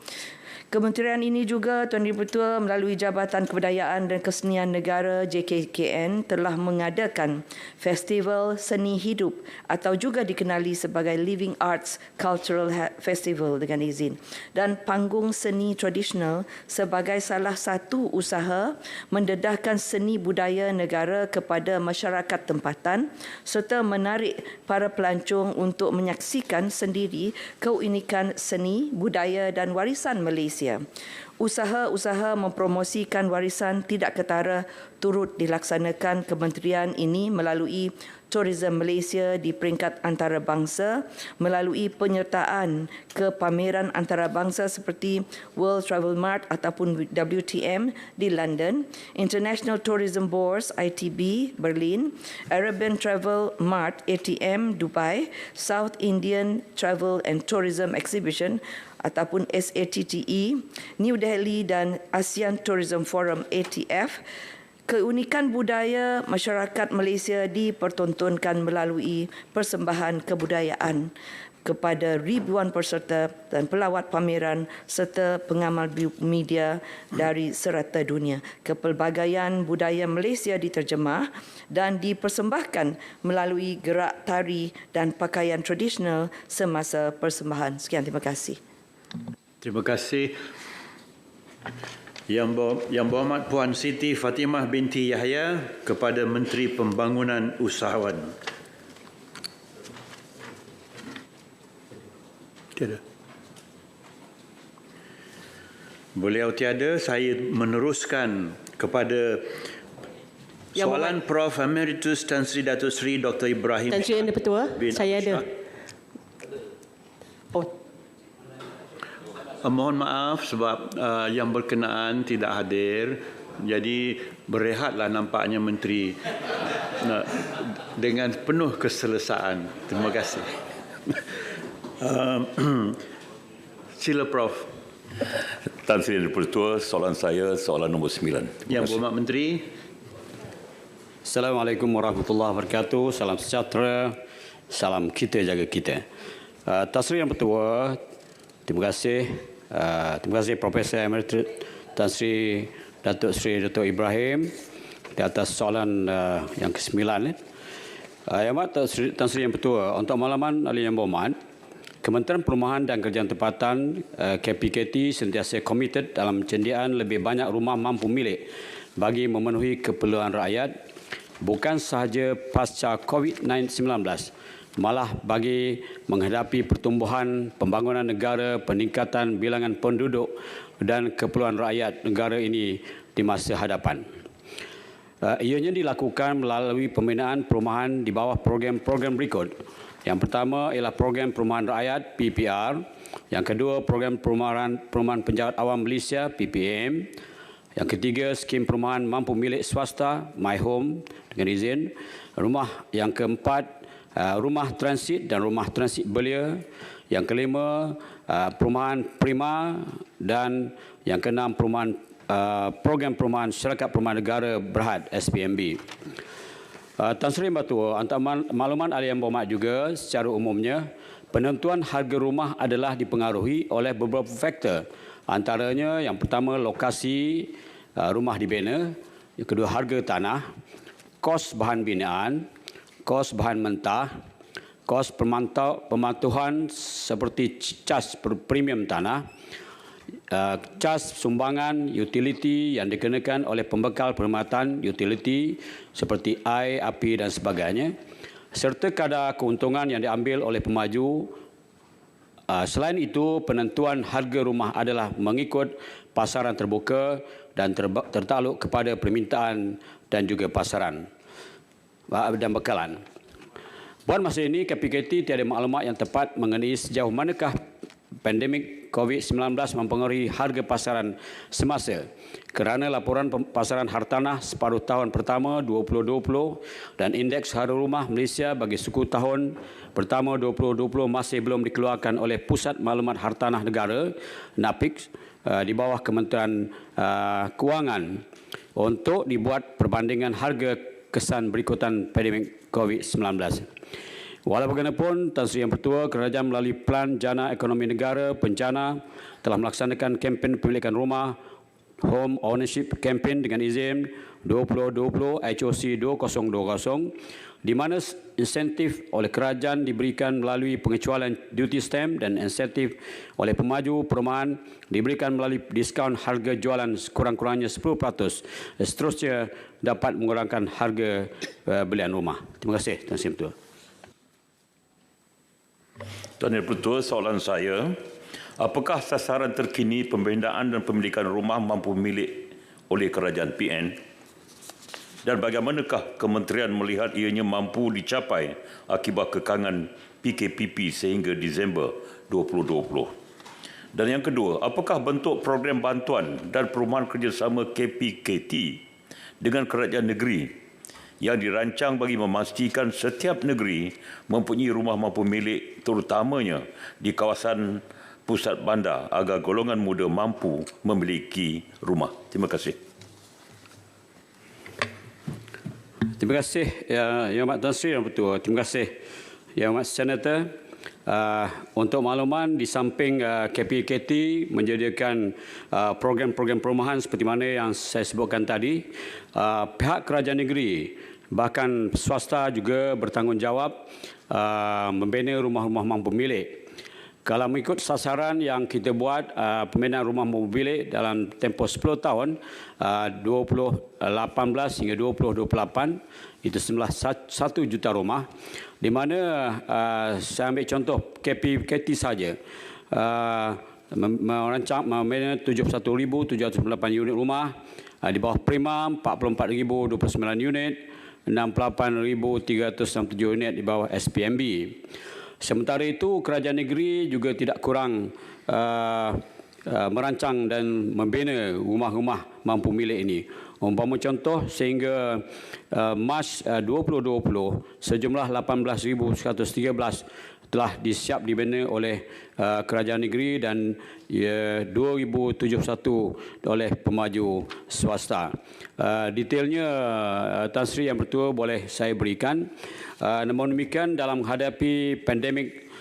Kementerian ini juga, Tuan Yang di-Pertua, melalui Jabatan Kebudayaan dan Kesenian Negara JKKN telah mengadakan Festival Seni Hidup atau juga dikenali sebagai Living Arts Cultural Festival dengan izin dan panggung seni tradisional sebagai salah satu usaha mendedahkan seni budaya negara kepada masyarakat tempatan serta menarik para pelancong untuk menyaksikan sendiri keunikan seni, budaya dan warisan Malaysia. Usaha-usaha mempromosikan warisan tidak ketara turut dilaksanakan kementerian ini melalui Tourism Malaysia di peringkat antarabangsa melalui penyertaan ke pameran antarabangsa seperti World Travel Mart ataupun WTM di London, International Tourism Bourse ITB Berlin, Arabian Travel Mart ATM Dubai, South Indian Travel and Tourism Exhibition ataupun SATTE, New Delhi dan ASEAN Tourism Forum ATF. Keunikan budaya masyarakat Malaysia dipertontonkan melalui persembahan kebudayaan kepada ribuan peserta dan pelawat pameran serta pengamal media dari serata dunia. Kepelbagaian budaya Malaysia diterjemah dan dipersembahkan melalui gerak tari dan pakaian tradisional semasa persembahan. Sekian, terima kasih. Terima kasih. Yang Berhormat Puan Siti Fatimah binti Yahya kepada Menteri Pembangunan Usahawan. Tiada. Beliau tiada, saya meneruskan kepada soalan Prof. Emeritus Tan Sri Datuk Seri Dr. Ibrahim. Tan Sri Yang Di-Pertua, saya ada. Mohon maaf sebab yang berkenaan tidak hadir. Jadi berehatlah nampaknya Menteri dengan penuh keselesaan. Terima kasih. Sila Prof. Tan Sri Yang Di-Pertua, soalan saya soalan nombor 9. Yang Berhormat Menteri. Assalamualaikum warahmatullahi wabarakatuh. Salam sejahtera. Salam kita jaga kita. Tan Sri Yang Pertua, terima kasih. Terima kasih Profesor Emeritus Tan Sri Datuk Seri Dato' Ibrahim di atas soalan yang ke-9. Yang Amat Tan Sri Yang Pertua, untuk makluman ahli yang berhormat, Kementerian Perumahan dan Kerjaan Tempatan KPKT sentiasa komited dalam penyediaan lebih banyak rumah mampu milik bagi memenuhi keperluan rakyat, bukan sahaja pasca COVID-19, malah bagi menghadapi pertumbuhan pembangunan negara, peningkatan bilangan penduduk dan keperluan rakyat negara ini di masa hadapan. Ianya dilakukan melalui pembinaan perumahan di bawah program-program berikut. Yang pertama ialah program perumahan rakyat PPR, yang kedua program perumahan penjawat awam Malaysia PPM, yang ketiga skim perumahan mampu milik swasta My Home dengan izin, yang keempat rumah transit dan rumah transit belia, yang kelima perumahan prima, dan yang keenam program perumahan syarikat perumahan negara Berhad SPMB. Tan Sri Yang Pertua, antara makluman ahli yang berhormat juga, secara umumnya penentuan harga rumah adalah dipengaruhi oleh beberapa faktor. Antaranya yang pertama lokasi rumah dibina, yang kedua harga tanah, kos bahan binaan, kos bahan mentah, kos pematuhan seperti cas premium tanah, cas sumbangan utiliti yang dikenakan oleh pembekal perkhidmatan utiliti seperti air, api dan sebagainya, serta kadar keuntungan yang diambil oleh pemaju. Selain itu, penentuan harga rumah adalah mengikut pasaran terbuka dan tertakluk kepada permintaan dan juga pasaran dan bekalan. Buat masa ini, KPKT tiada maklumat yang tepat mengenai sejauh manakah pandemik COVID-19 mempengaruhi harga pasaran semasa, kerana laporan pasaran hartanah separuh tahun pertama 2020 dan indeks harga rumah Malaysia bagi suku tahun pertama 2020 masih belum dikeluarkan oleh Pusat Maklumat Hartanah Negara NAPIX di bawah Kementerian Kewangan untuk dibuat perbandingan harga kesan berikutan pandemik COVID-19. Walau bagaimanapun, Tan Sri Yang Pertua, Kerajaan melalui Pelan Jana Ekonomi Negara Pencana telah melaksanakan kempen pemilikan rumah Home Ownership Campaign dengan izin 2020 HOC 2020, di mana insentif oleh kerajaan diberikan melalui pengecualian duty stamp dan insentif oleh pemaju perumahan diberikan melalui diskaun harga jualan sekurang-kurangnya 10%. Seterusnya dapat mengurangkan harga belian rumah. Terima kasih, Tan Sri Yang Pertua. Tuan Yang Pertua, soalan saya, apakah sasaran terkini pembinaan dan pemilikan rumah mampu milik oleh kerajaan PN? dan bagaimanakah kementerian melihat ianya mampu dicapai akibat kekangan PKPP sehingga Disember 2020? Dan yang kedua, apakah bentuk program bantuan dan perumahan kerjasama KPKT dengan kerajaan negeri yang dirancang bagi memastikan setiap negeri mempunyai rumah mampu milik, terutamanya di kawasan pusat bandar agar golongan muda mampu memiliki rumah? Terima kasih. Terima kasih Yang Amat Tan Sri Yang Bertuah. Terima kasih Yang Amat Senator. Untuk makluman, di samping KPKT menyediakan program-program perumahan seperti mana yang saya sebutkan tadi, pihak kerajaan negeri bahkan swasta juga bertanggungjawab membina rumah-rumah mampu milik. Kalau mengikut sasaran yang kita buat, pembinaan rumah mampu milik dalam tempoh 10 tahun, 2018 hingga 2028, itu semula 1 juta rumah, di mana saya ambil contoh KPKT saja, merancang membina 71,798 unit rumah, di bawah Prima 44,029 unit, 68,367 unit di bawah SPMB. Sementara itu, kerajaan negeri juga tidak kurang merancang dan membina rumah-rumah mampu milik ini. Umpama contoh, sehingga Mac 2020, sejumlah 18,113 telah disiap dibina oleh kerajaan negeri dan 2,071 oleh pemaju swasta. Detailnya Tan Sri Yang Bertuah boleh saya berikan. Namun demikian, dalam menghadapi pandemik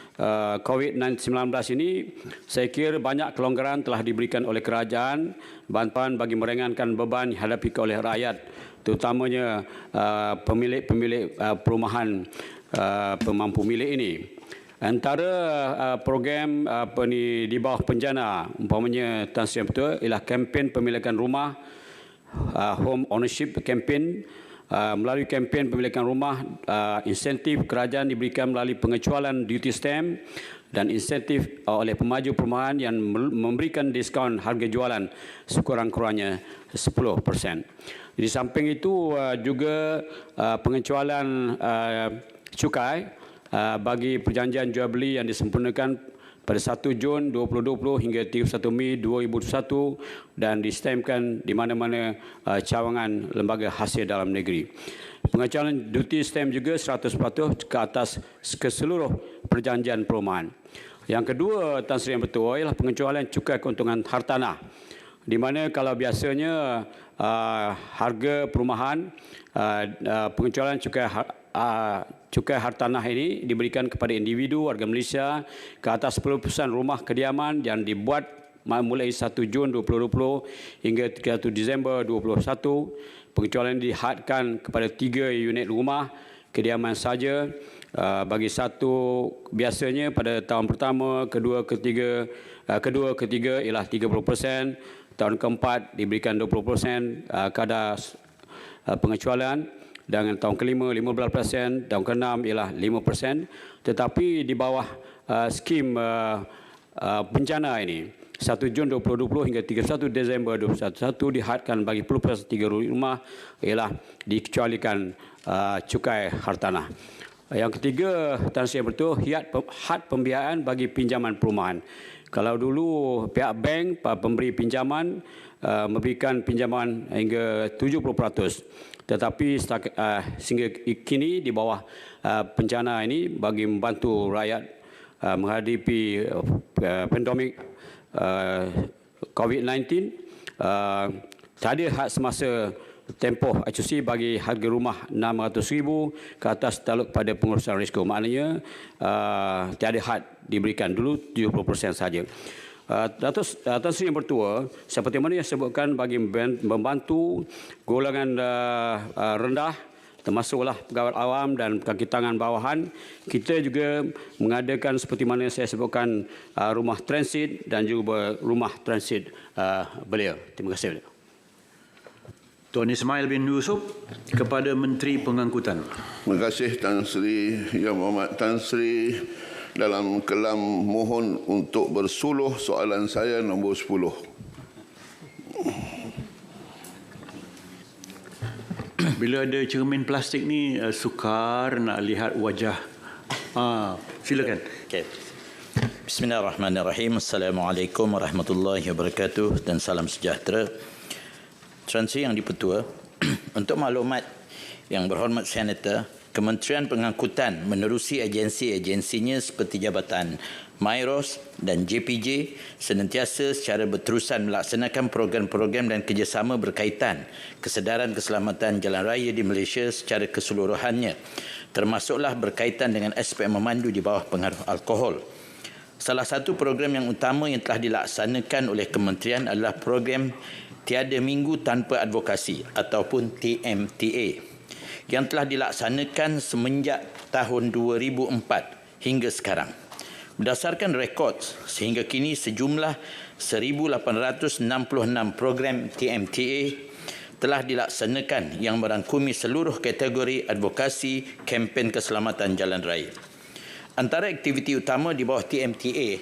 COVID-19 ini, saya kira banyak kelonggaran telah diberikan oleh kerajaan, bantuan bagi meringankan beban dihadapi oleh rakyat, terutamanya pemilik-pemilik perumahan pemampu milik ini. Antara program di bawah penjana, umpamanya Tan Sri Yang Bertuah, ialah kempen pemilikan rumah, home ownership campaign. Melalui kempen pemilikan rumah, insentif kerajaan diberikan melalui pengecualian duty stamp dan insentif oleh pemaju perumahan yang memberikan diskaun harga jualan sekurang-kurangnya 10%. Di samping itu juga pengecualian cukai bagi perjanjian jual beli yang disempurnakan pada 1 Jun 2020 hingga 31 Mei 2021 dan distemkan di mana-mana cawangan lembaga hasil dalam negeri. Pengecualian duty stamp juga 100% ke atas ke seluruh perjanjian perumahan. Yang kedua, Tan Sri Yang Bertuah, ialah pengecualian cukai keuntungan hartanah, di mana kalau biasanya harga perumahan, pengecualian cukai hartanah ini diberikan kepada individu warga Malaysia ke atas 10% rumah kediaman yang dibuat mulai 1 Jun 2020 hingga 31 Disember 2021. Pengecualian dihadkan kepada 3 unit rumah kediaman saja. Bagi satu, biasanya pada tahun pertama, kedua, ketiga ialah 30%. Tahun keempat diberikan 20% kadar pengecualian. Dan tahun kelima 15%, tahun keenam ialah 5%. Tetapi di bawah skim bencana ini, 1 Jun 2020 hingga 31 Disember 2021 dihadkan bagi 10% 3 rumah ialah dikecualikan cukai hartanah. Yang ketiga, Tan Sri Yang Bertuah, had pembiayaan bagi pinjaman perumahan. Kalau dulu pihak bank, pemberi pinjaman memberikan pinjaman hingga 70%. Tetapi sehingga kini di bawah bencana ini, bagi membantu rakyat menghadapi pandemik COVID-19, ada had semasa tempoh HUC bagi harga rumah 600,000 ke atas taluk pada pengurusan risiko. Maknanya tiada had diberikan, dulu 70% saja. Tan Sri Yang Bertuah, seperti mana yang sebutkan, bagi membantu golongan rendah, termasuklah pegawai awam dan kaki tangan bawahan, kita juga mengadakan seperti mana yang saya sebutkan rumah transit dan juga rumah transit belia. Terima kasih. Tuan Ismail bin Yusuf kepada Menteri Pengangkutan. Terima kasih Tan Sri Yang Berhormat Tan Sri. Dalam kelam mohon untuk bersuluh, soalan saya nombor 10. Bila ada cermin plastik ni sukar nak lihat wajah. Silakan. Okay. Bismillahirrahmanirrahim. Assalamualaikum warahmatullahi wabarakatuh dan salam sejahtera. Tuan Sri Yang di-Pertua, untuk maklumat yang berhormat Senator, Kementerian Pengangkutan menerusi agensi-agensinya seperti Jabatan MIROS dan JPJ senantiasa secara berterusan melaksanakan program-program dan kerjasama berkaitan kesedaran keselamatan jalan raya di Malaysia secara keseluruhannya, termasuklah berkaitan dengan aspek memandu di bawah pengaruh alkohol. Salah satu program yang utama yang telah dilaksanakan oleh kementerian adalah program Tiada Minggu Tanpa Advokasi ataupun TMTA yang telah dilaksanakan semenjak tahun 2004 hingga sekarang. Berdasarkan rekod, sehingga kini sejumlah 1,866 program TMTA telah dilaksanakan yang merangkumi seluruh kategori advokasi kempen keselamatan jalan raya. Antara aktiviti utama di bawah TMTA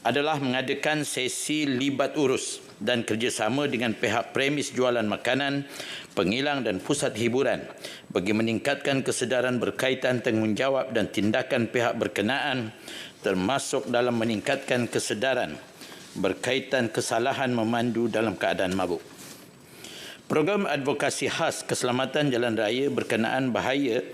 adalah mengadakan sesi libat urus dan kerjasama dengan pihak premis jualan makanan, pengilang dan pusat hiburan bagi meningkatkan kesedaran berkaitan tanggungjawab dan tindakan pihak berkenaan, termasuk dalam meningkatkan kesedaran berkaitan kesalahan memandu dalam keadaan mabuk. Program advokasi khas keselamatan jalan raya berkenaan bahaya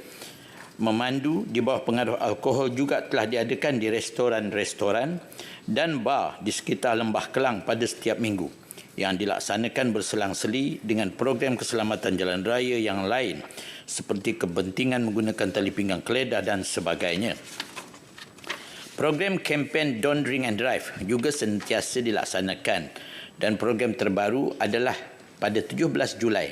memandu di bawah pengaruh alkohol juga telah diadakan di restoran-restoran dan bar di sekitar Lembah Kelang pada setiap minggu yang dilaksanakan berselang-seli dengan program keselamatan jalan raya yang lain seperti kepentingan menggunakan tali pinggang keledar dan sebagainya. Program kempen Don't Drink and Drive juga sentiasa dilaksanakan dan program terbaru adalah pada 17 Julai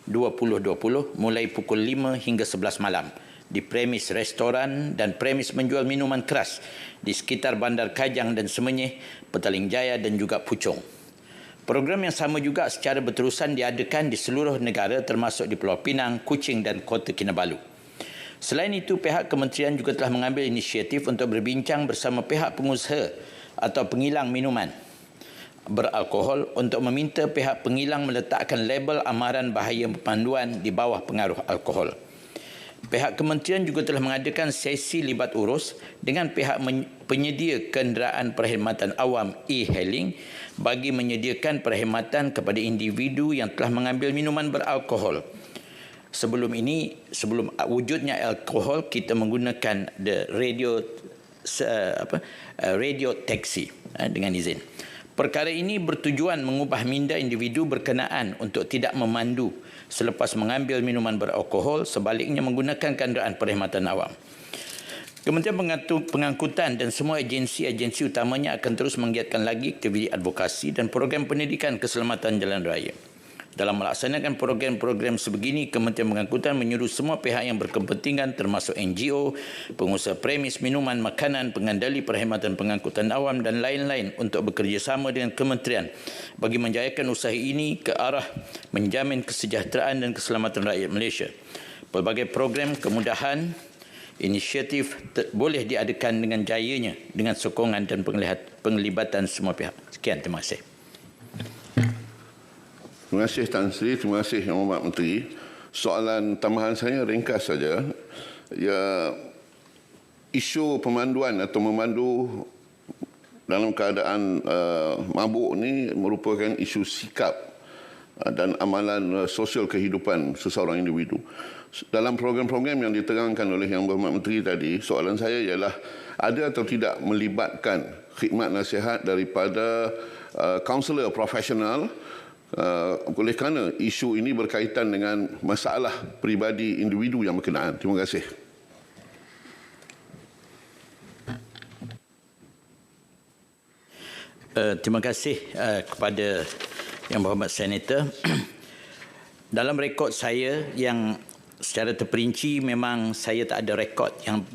2020 mulai pukul 5 hingga 11 malam di premis restoran dan premis menjual minuman keras di sekitar Bandar Kajang dan Semenyih, Petaling Jaya dan juga Puchong. Program yang sama juga secara berterusan diadakan di seluruh negara termasuk di Pulau Pinang, Kuching dan Kota Kinabalu. Selain itu, pihak kementerian juga telah mengambil inisiatif untuk berbincang bersama pihak pengusaha atau pengilang minuman beralkohol untuk meminta pihak pengilang meletakkan label amaran bahaya pemanduan di bawah pengaruh alkohol. Pihak kementerian juga telah mengadakan sesi libat urus dengan pihak penyedia kenderaan perkhidmatan awam e-hailing bagi menyediakan perkhidmatan kepada individu yang telah mengambil minuman beralkohol. Sebelum wujudnya alkohol, kita menggunakan radio taxi dengan izin. Perkara ini bertujuan mengubah minda individu berkenaan untuk tidak memandu selepas mengambil minuman beralkohol, sebaliknya menggunakan kenderaan perkhidmatan awam. Kementerian Pengangkutan dan semua agensi-agensi utamanya akan terus menggiatkan lagi aktiviti advokasi dan program pendidikan keselamatan jalan raya. Dalam melaksanakan program-program sebegini, Kementerian Pengangkutan menyuruh semua pihak yang berkepentingan termasuk NGO, pengusaha premis minuman, makanan, pengendali perkhidmatan pengangkutan awam dan lain-lain untuk bekerjasama dengan kementerian bagi menjayakan usaha ini ke arah menjamin kesejahteraan dan keselamatan rakyat Malaysia. Pelbagai program kemudahan inisiatif boleh diadakan dengan jayanya dengan sokongan dan penglibatan semua pihak. Sekian, terima kasih. Terima kasih Tan Sri, terima kasih Yang Hormat Menteri. Soalan tambahan saya ringkas saja. Ya, isu pemanduan atau memandu dalam keadaan mabuk ni merupakan isu sikap dan amalan sosial kehidupan seseorang individu. Dalam program-program yang diterangkan oleh Yang Berhormat Menteri tadi, soalan saya ialah ada atau tidak melibatkan khidmat nasihat daripada kaunselor profesional oleh kerana isu ini berkaitan dengan masalah peribadi individu yang berkenaan. Terima kasih. Terima kasih kepada Yang Berhormat Senator. Dalam rekod saya yang secara terperinci memang saya tak ada rekod yang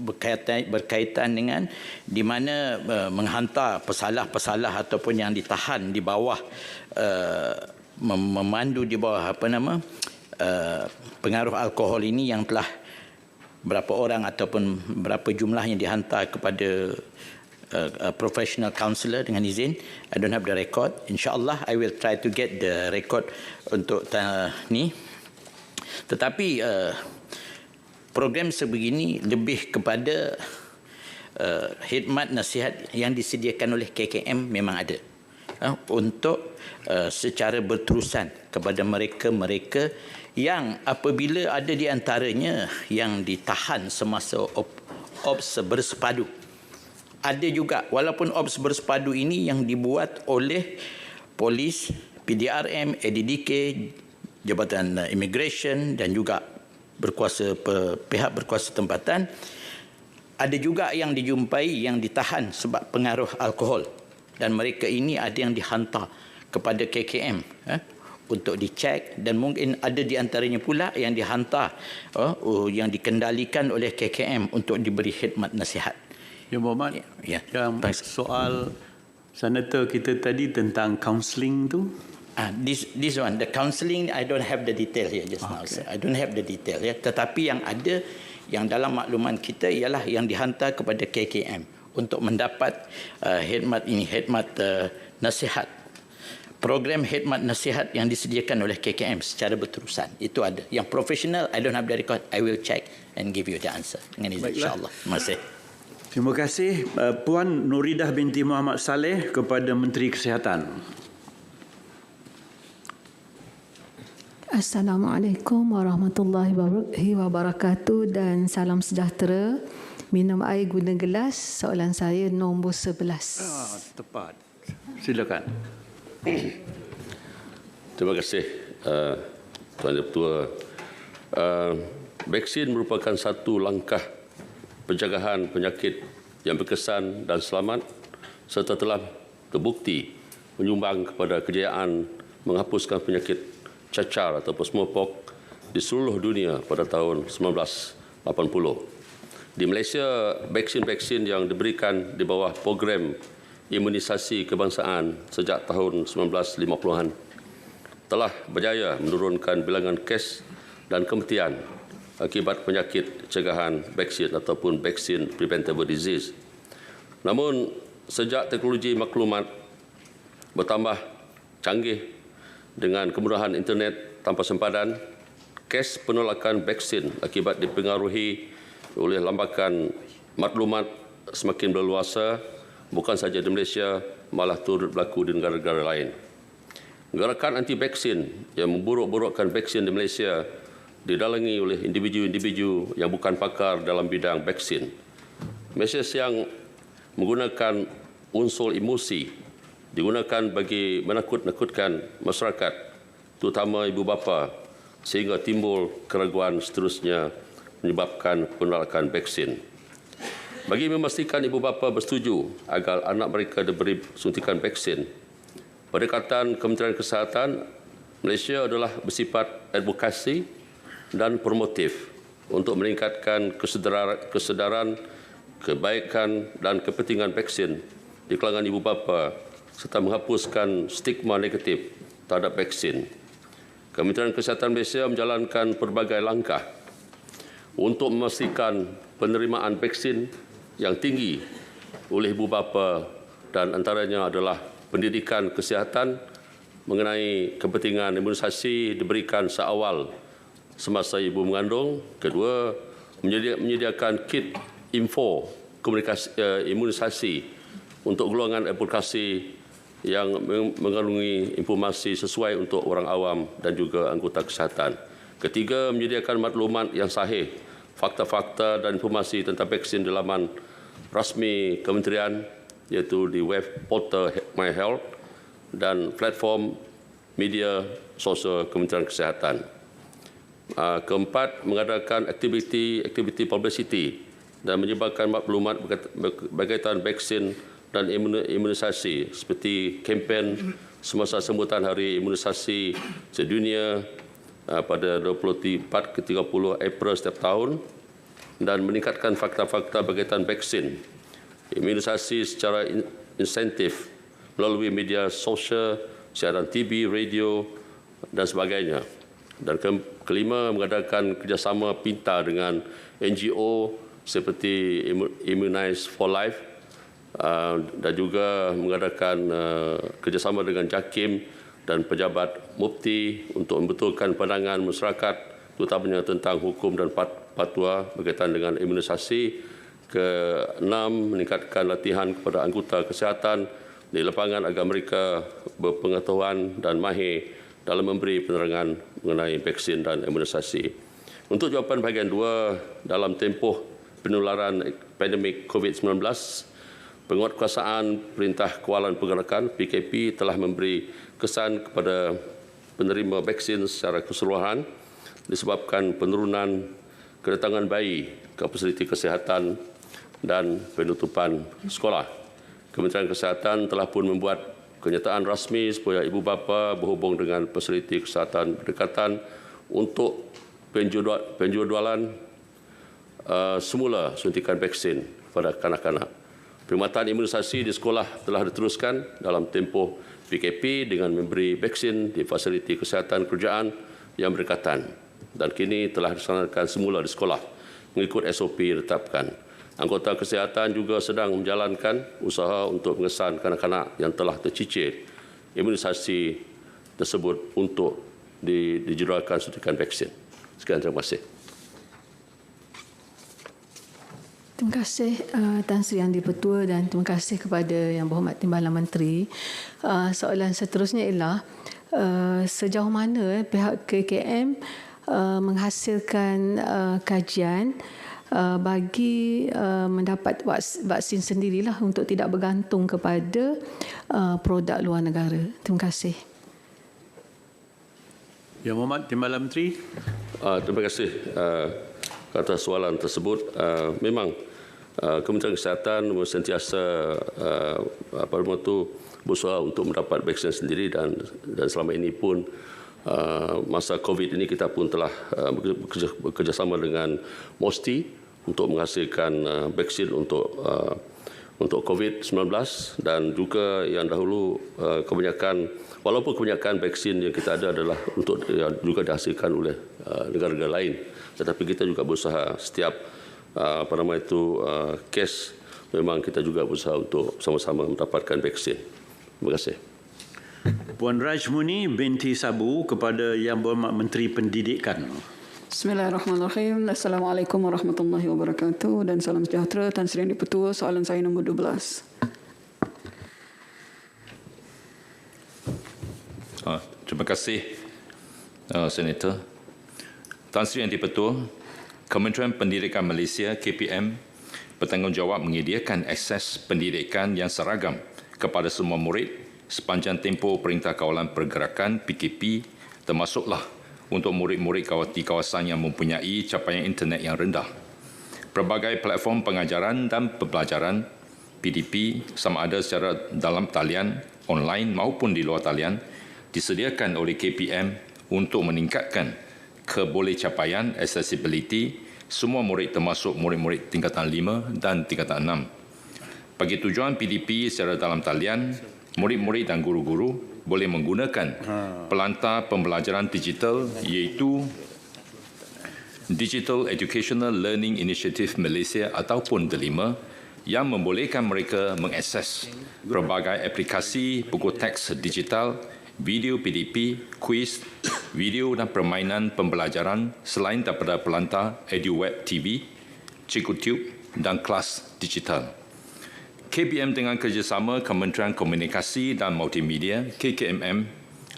berkaitan dengan di mana menghantar pesalah-pesalah ataupun yang ditahan di bawah memandu di bawah pengaruh alkohol ini yang telah berapa orang ataupun berapa jumlah yang dihantar kepada professional counselor dengan izin. I don't have the record. InsyaAllah I will try to get the record untuk ni. Tetapi program sebegini lebih kepada khidmat nasihat yang disediakan oleh KKM memang ada untuk secara berterusan kepada mereka-mereka yang apabila ada di antaranya yang ditahan semasa ops bersepadu. Ada juga walaupun ops bersepadu ini yang dibuat oleh polis, PDRM, ADDK, Jabatan Immigration dan juga pihak berkuasa tempatan. Ada juga yang dijumpai yang ditahan sebab pengaruh alkohol dan mereka ini ada yang dihantar kepada KKM untuk dicek dan mungkin ada di antaranya pula yang dihantar yang dikendalikan oleh KKM untuk diberi khidmat nasihat. Ya Muhammad, yang soal senator kita tadi tentang counselling tu. This one, the counselling, I don't have the detail here just now. Sir. I don't have the detail. Tetapi yang ada, yang dalam makluman kita ialah yang dihantar kepada KKM untuk mendapat khidmat nasihat. Program khidmat nasihat yang disediakan oleh KKM secara berterusan. Itu ada. Yang profesional, I don't have the record. I will check and give you the answer. Dengan izin insya-Allah. Terima kasih. Terima kasih Puan Nuridah binti Muhammad Saleh kepada Menteri Kesihatan. Assalamualaikum warahmatullahi wabarakatuh dan salam sejahtera. Minum air guna gelas. Soalan saya nombor 11. Tepat. Silakan. Terima kasih Tuan Ketua. Vaksin merupakan satu langkah pencegahan penyakit yang berkesan dan selamat serta telah terbukti menyumbang kepada kejayaan menghapuskan penyakit cacar atau smallpox di seluruh dunia pada tahun 1980. Di Malaysia, vaksin-vaksin yang diberikan di bawah program imunisasi kebangsaan sejak tahun 1950-an telah berjaya menurunkan bilangan kes dan kematian akibat penyakit cegahan vaksin ataupun vaksin preventable disease. Namun, sejak teknologi maklumat bertambah canggih dengan kemudahan internet tanpa sempadan, kes penolakan vaksin akibat dipengaruhi oleh lambakan maklumat semakin berluasa bukan sahaja di Malaysia, malah turut berlaku di negara-negara lain. Gerakan anti-vaksin yang memburuk-burukkan vaksin di Malaysia didalangi oleh individu-individu yang bukan pakar dalam bidang vaksin. Mesej yang menggunakan unsur emosi digunakan bagi menakut-nakutkan masyarakat, terutama ibu bapa, sehingga timbul keraguan seterusnya menyebabkan penolakan vaksin. Bagi memastikan ibu bapa bersetuju agar anak mereka diberi suntikan vaksin, pendekatan Kementerian Kesihatan Malaysia adalah bersifat advokasi dan promotif untuk meningkatkan kesedaran, kebaikan dan kepentingan vaksin di kalangan ibu bapa serta menghapuskan stigma negatif terhadap vaksin. Kementerian Kesihatan Malaysia menjalankan pelbagai langkah untuk memastikan penerimaan vaksin yang tinggi oleh ibu bapa dan antaranya adalah pendidikan kesihatan mengenai kepentingan imunisasi diberikan seawal semasa ibu mengandung. Kedua, menyediakan kit info komunikasi imunisasi untuk golongan aplikasi yang mengandungi informasi sesuai untuk orang awam dan juga anggota kesihatan. Ketiga, menyediakan maklumat yang sahih, fakta-fakta dan informasi tentang vaksin di laman rasmi kementerian, iaitu di web portal My Health dan platform media sosial Kementerian Kesihatan. Keempat, mengadakan aktiviti publicity dan menyebarkan maklumat berkaitan vaksin dan imunisasi seperti kempen semasa sambutan Hari Imunisasi Sedunia pada 24 ke 30 April setiap tahun dan meningkatkan fakta-fakta berkaitan vaksin, imunisasi secara insentif melalui media sosial, siaran TV, radio dan sebagainya. Dan kelima, mengadakan kerjasama pintar dengan NGO seperti Immunize for Life dan juga mengadakan kerjasama dengan JAKIM dan pejabat MUFTI untuk membetulkan pandangan masyarakat, terutamanya tentang hukum dan fatwa berkaitan dengan imunisasi. Ke-6, meningkatkan latihan kepada anggota kesihatan di lapangan agar mereka berpengetahuan dan mahir dalam memberi penerangan mengenai vaksin dan imunisasi. Untuk jawapan bahagian 2, dalam tempoh penularan pandemik COVID-19, Penguatkuasaan Perintah Kawalan Pergerakan PKP telah memberi kesan kepada penerima vaksin secara keseluruhan disebabkan penurunan kedatangan bayi ke fasiliti kesihatan dan penutupan sekolah. Kementerian Kesihatan telah pun membuat kenyataan rasmi supaya ibu bapa berhubung dengan fasiliti kesihatan berdekatan untuk penjualan semula suntikan vaksin kepada kanak-kanak. Perkhidmatan imunisasi di sekolah telah diteruskan dalam tempoh PKP dengan memberi vaksin di fasiliti kesihatan kerajaan yang berdekatan dan kini telah dilaksanakan semula di sekolah mengikut SOP ditetapkan. Anggota kesihatan juga sedang menjalankan usaha untuk mengesan kanak-kanak yang telah tercicir imunisasi tersebut untuk dijadualkan suntikan vaksin. Sekian, terima kasih. Terima kasih Tan Sri Yang di-Pertua dan terima kasih kepada Yang Berhormat Timbalan Menteri. Soalan seterusnya ialah sejauh mana pihak KKM menghasilkan kajian bagi mendapat vaksin sendirilah untuk tidak bergantung kepada produk luar negara. Terima kasih. Yang Berhormat Timbalan Menteri. Terima kasih atas soalan tersebut. Memang Kementerian Kesihatan sentiasa berusaha untuk mendapat vaksin sendiri dan selama ini pun masa COVID ini kita pun telah bekerjasama dengan MOSTI untuk menghasilkan vaksin untuk COVID-19 dan juga yang dahulu walaupun kebanyakan vaksin yang kita ada adalah untuk juga dihasilkan oleh negara-negara lain, tetapi kita juga berusaha setiap kes memang kita juga berusaha untuk sama-sama mendapatkan vaksin. Terima kasih. Puan Rajmuni binti Sabu kepada Yang Berhormat Menteri Pendidikan. Bismillahirrahmanirrahim. Assalamualaikum warahmatullahi wabarakatuh dan salam sejahtera. Tan Sri Yang di-Pertua, soalan saya nombor 12. Terima kasih, Senator. Tan Sri Yang di-Pertua, Kementerian Pendidikan Malaysia KPM bertanggungjawab menyediakan akses pendidikan yang seragam kepada semua murid sepanjang tempoh Perintah Kawalan Pergerakan PKP, termasuklah untuk murid-murid di kawasan yang mempunyai capaian internet yang rendah. Pelbagai platform pengajaran dan pembelajaran PDP sama ada secara dalam talian, online maupun di luar talian disediakan oleh KPM untuk meningkatkan kebolehcapaian accessibility semua murid termasuk murid-murid tingkatan 5 dan tingkatan 6. Bagi tujuan PDP secara dalam talian, murid-murid dan guru-guru boleh menggunakan pelantar pembelajaran digital iaitu Digital Educational Learning Initiative Malaysia ataupun DELIMA yang membolehkan mereka mengakses pelbagai aplikasi buku teks digital, video PDP, kuis, video dan permainan pembelajaran selain daripada pelantar EduWeb TV, CikguTube dan kelas digital. KPM dengan kerjasama Kementerian Komunikasi dan Multimedia KKMM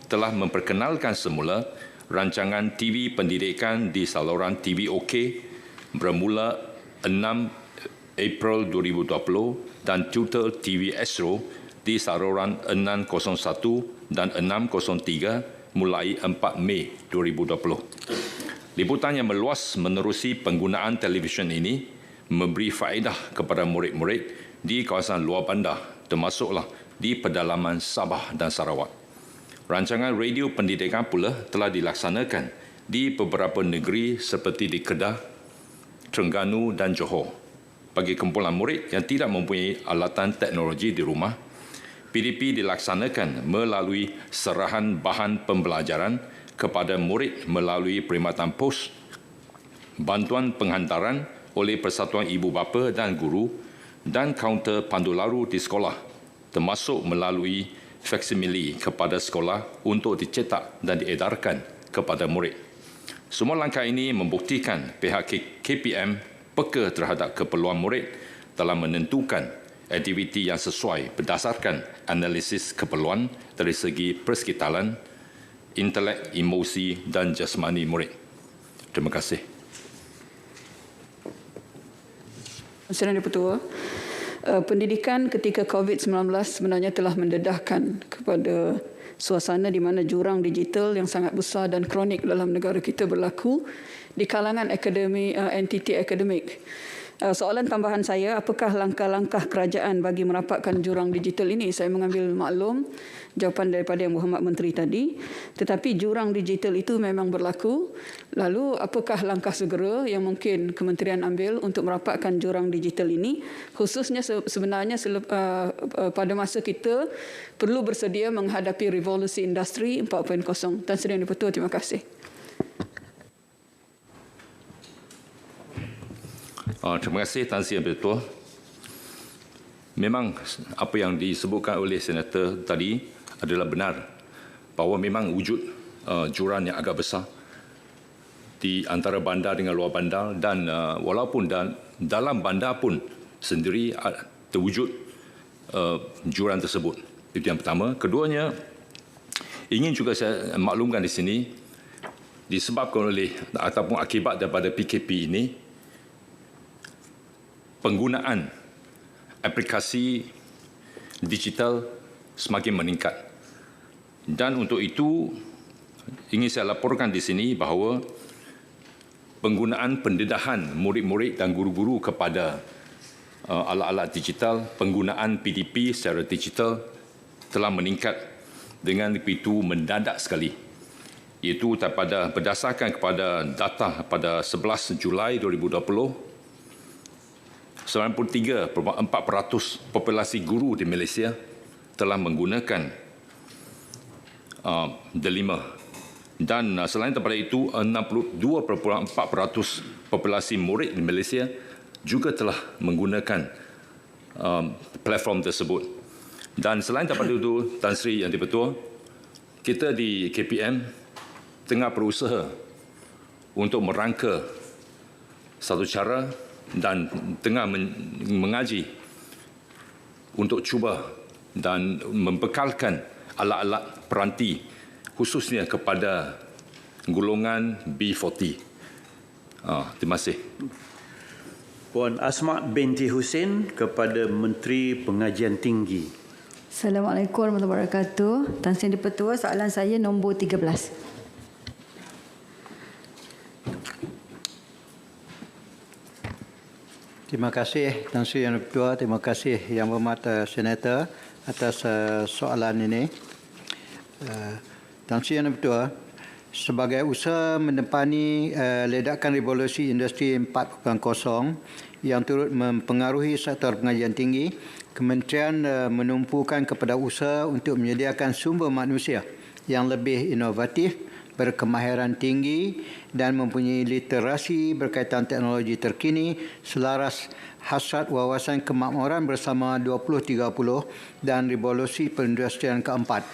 telah memperkenalkan semula rancangan TV pendidikan di saluran TV OK bermula 6 April 2020 dan Tutor TV Astro di saluran 601 dan 603 mulai 4 Mei 2020. Liputan yang meluas menerusi penggunaan televisyen ini memberi faedah kepada murid-murid di kawasan luar bandar, termasuklah di pedalaman Sabah dan Sarawak. Rancangan radio pendidikan pula telah dilaksanakan di beberapa negeri seperti di Kedah, Terengganu dan Johor. Bagi kumpulan murid yang tidak mempunyai alatan teknologi di rumah, PDP dilaksanakan melalui serahan bahan pembelajaran kepada murid melalui perkhidmatan pos, bantuan penghantaran oleh Persatuan Ibu Bapa dan Guru dan kaunter pandu laru di sekolah, termasuk melalui faksimili kepada sekolah untuk dicetak dan diedarkan kepada murid. Semua langkah ini membuktikan pihak KPM peka terhadap keperluan murid dalam menentukan aktiviti yang sesuai berdasarkan analisis keperluan dari segi persekitaran, intelek, emosi dan jasmani murid. Terima kasih. Yang Dipertua, pendidikan ketika COVID-19 sebenarnya telah mendedahkan kepada suasana di mana jurang digital yang sangat besar dan kronik dalam negara kita berlaku di kalangan entiti akademik. Soalan tambahan saya, apakah langkah-langkah kerajaan bagi merapatkan jurang digital ini? Saya mengambil maklum jawapan daripada Yang Berhormat Menteri tadi, tetapi jurang digital itu memang berlaku. Lalu apakah langkah segera yang mungkin kementerian ambil untuk merapatkan jurang digital ini, khususnya sebenarnya pada masa kita perlu bersedia menghadapi revolusi industri 4.0. Tan Sri Yang Dipertua, terima kasih. Terima kasih Tan Sri Yang Dipertua. Memang apa yang disebutkan oleh Senator tadi adalah benar, bahawa memang wujud jurang yang agak besar di antara bandar dengan luar bandar, dan walaupun dalam bandar pun sendiri terwujud jurang tersebut. Itu yang pertama. Keduanya, ingin juga saya maklumkan di sini, disebabkan oleh ataupun akibat daripada PKP ini, penggunaan aplikasi digital semakin meningkat. Dan untuk itu, ingin saya laporkan di sini bahawa penggunaan pendedahan murid-murid dan guru-guru kepada alat-alat digital, penggunaan PDP secara digital telah meningkat dengan begitu mendadak sekali. Iaitu berdasarkan kepada data pada 11 Julai 2020, 93.4% populasi guru di Malaysia telah menggunakan delima. Dan selain daripada itu, 62.4% populasi murid di Malaysia juga telah menggunakan platform tersebut. Dan selain daripada itu, Tan Sri Yang Dipertua, kita di KPM tengah berusaha untuk merangka satu cara dan tengah mengaji untuk cuba dan membekalkan alat-alat peranti khususnya kepada golongan B40. Terima kasih. Puan Asma binti Hussein kepada Menteri Pengajian Tinggi. Assalamualaikum warahmatullahi wabarakatuh. Tan Sri Yang Dipertua, soalan saya nombor 13. Terima kasih Tan Sri Yang Dipertua, terima kasih Yang Berhormat Senator atas soalan ini. Tan Sri Yang Dipertua, sebagai usaha mendepani ledakan revolusi industri 4.0 yang turut mempengaruhi sektor pengajian tinggi, Kementerian menumpukan kepada usaha untuk menyediakan sumber manusia yang lebih inovatif, berkemahiran tinggi dan mempunyai literasi berkaitan teknologi terkini selaras hasrat wawasan kemakmuran bersama 2030 dan revolusi perindustrian keempat.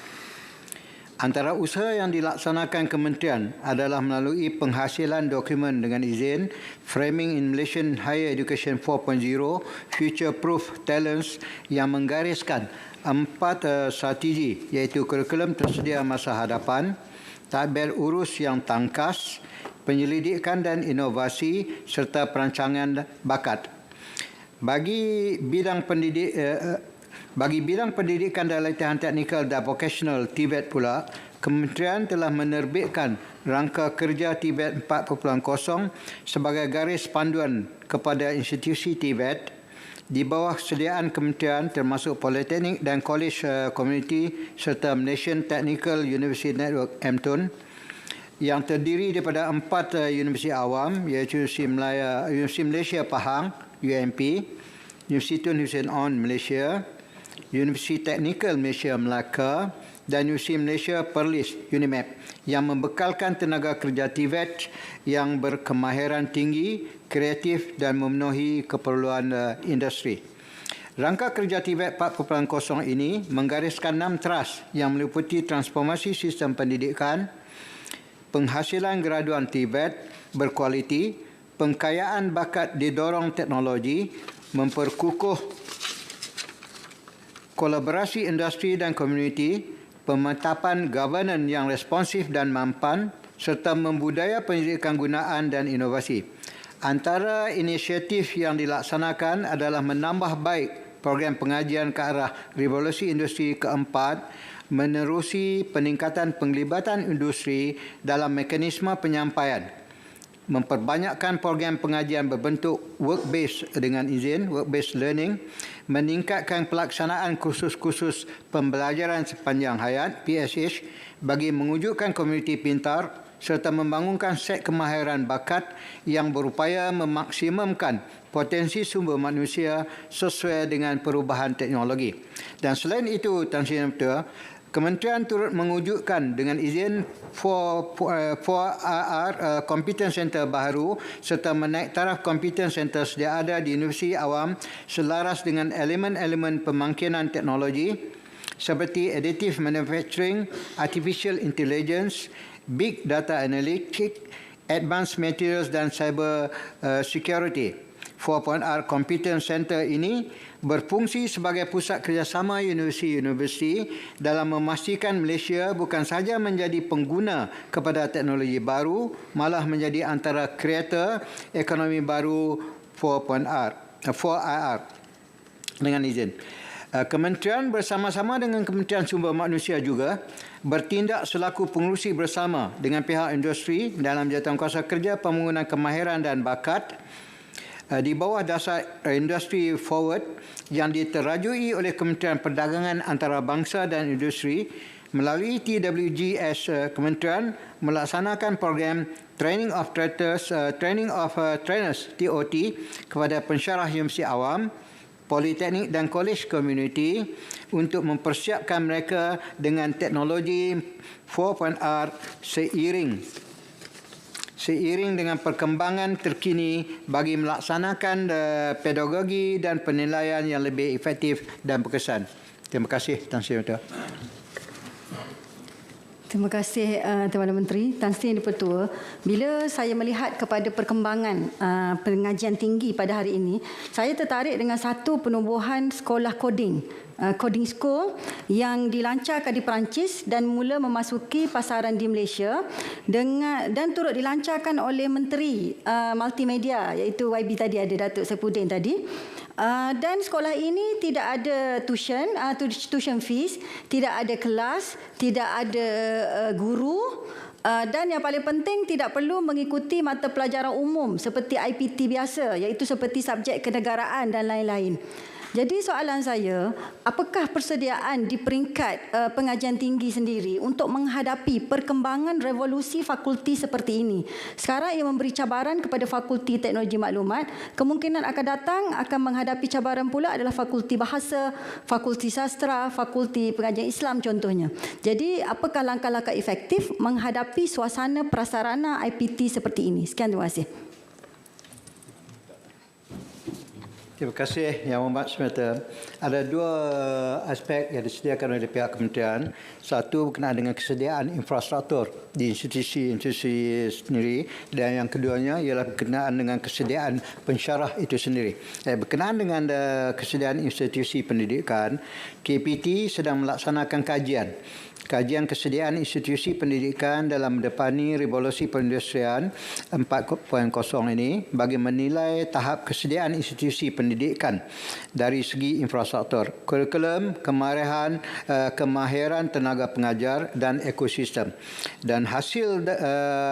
Antara usaha yang dilaksanakan kementerian adalah melalui penghasilan dokumen dengan izin, Framing in Malaysian Higher Education 4.0, Future Proof Talents yang menggariskan 4 strategi iaitu kurikulum tersedia masa hadapan, tadbir urus yang tangkas, penyelidikan dan inovasi serta perancangan bakat. Bagi bidang pendidikan dan latihan teknikal dan vocational TVET pula, Kementerian telah menerbitkan rangka kerja TVET 4.0 sebagai garis panduan kepada institusi TVET di bawah sediaan kementerian termasuk Politeknik dan Kolej Komuniti serta Malaysian Technical University Network MTUN yang terdiri daripada 4 universiti awam iaitu Universiti Malaysia Pahang UMP, Universiti Tun Hussein On Malaysia, Universiti Teknikal Malaysia Melaka dan Universiti Malaysia Perlis UNIMAP yang membekalkan tenaga kerja TVET yang berkemahiran tinggi, kreatif dan memenuhi keperluan industri. Rangka kerja TVET 4.0 ini menggariskan 6 teras yang meliputi transformasi sistem pendidikan, penghasilan graduan TVET berkualiti, pengkayaan bakat didorong teknologi, memperkukuh kolaborasi industri dan komuniti, pemantapan governance yang responsif dan mampan, serta membudaya pendidikan gunaan dan inovasi. Antara inisiatif yang dilaksanakan adalah menambah baik program pengajian ke arah revolusi industri keempat, menerusi peningkatan penglibatan industri dalam mekanisme penyampaian, memperbanyakkan program pengajian berbentuk work-based dengan izin, work-based learning, meningkatkan pelaksanaan kursus-kursus pembelajaran sepanjang hayat, PSH, bagi mewujudkan komuniti pintar, serta membangunkan set kemahiran bakat yang berupaya memaksimumkan potensi sumber manusia sesuai dengan perubahan teknologi. Dan selain itu, Tan Sri Yang Ketua, Kementerian turut mewujudkan dengan izin 4RR Competence Center baharu serta menaik taraf Competence Center sedia ada di Universiti Awam selaras dengan elemen-elemen pemangkinan teknologi seperti additive manufacturing, artificial intelligence, big data analytics, advanced materials dan cyber security. 4.R Competence Center ini berfungsi sebagai pusat kerjasama universiti-universiti dalam memastikan Malaysia bukan sahaja menjadi pengguna kepada teknologi baru, malah menjadi antara kreator ekonomi baru 4IR. Dengan izin, Kementerian bersama-sama dengan Kementerian Sumber Manusia juga bertindak selaku pengurusi bersama dengan pihak industri dalam jawatankuasa kerja pembangunan kemahiran dan bakat di bawah dasar Industry Forward yang diterajui oleh Kementerian Perdagangan Antarabangsa dan Industri melalui TWGS. Kementerian melaksanakan program Training of Trainers TOT kepada pensyarah Universiti Awam, Politeknik dan Kolej Komuniti untuk mempersiapkan mereka dengan teknologi 4.R seiring dengan perkembangan terkini bagi melaksanakan pedagogi dan penilaian yang lebih efektif dan berkesan. Terima kasih, Tan Sri Yang Ketua. Terima kasih Tuan Menteri. Tan Sri Yang Di-Pertua, bila saya melihat kepada perkembangan pengajian tinggi pada hari ini, saya tertarik dengan satu penubuhan sekolah coding school yang dilancarkan di Perancis dan mula memasuki pasaran di Malaysia dan turut dilancarkan oleh Menteri Multimedia iaitu YB tadi, ada Datuk Saifuddin tadi. Dan sekolah ini tidak ada tuition fees, tidak ada kelas, tidak ada guru, dan yang paling penting tidak perlu mengikuti mata pelajaran umum seperti IPT biasa, iaitu seperti subjek kenegaraan dan lain-lain. Jadi soalan saya, apakah persediaan di peringkat pengajian tinggi sendiri untuk menghadapi perkembangan revolusi fakulti seperti ini? Sekarang ia memberi cabaran kepada Fakulti Teknologi Maklumat, kemungkinan akan datang akan menghadapi cabaran pula adalah Fakulti Bahasa, Fakulti Sastra, Fakulti Pengajian Islam contohnya. Jadi apakah langkah-langkah efektif menghadapi suasana prasarana IPT seperti ini? Sekian, terima kasih. Terima kasih Yang Berhormat Semata. Ada dua aspek yang disediakan oleh pihak kementerian. Satu berkenaan dengan kesediaan infrastruktur di institusi-institusi sendiri, dan yang keduanya ialah berkenaan dengan kesediaan pensyarah itu sendiri. Berkenaan dengan kesediaan institusi pendidikan, KPT sedang melaksanakan kajian kesediaan institusi pendidikan dalam mendepani revolusi perindustrian 4.0 ini bagi menilai tahap kesediaan institusi pendidikan dari segi infrastruktur, kurikulum, kemahiran tenaga pengajar dan ekosistem. Dan hasil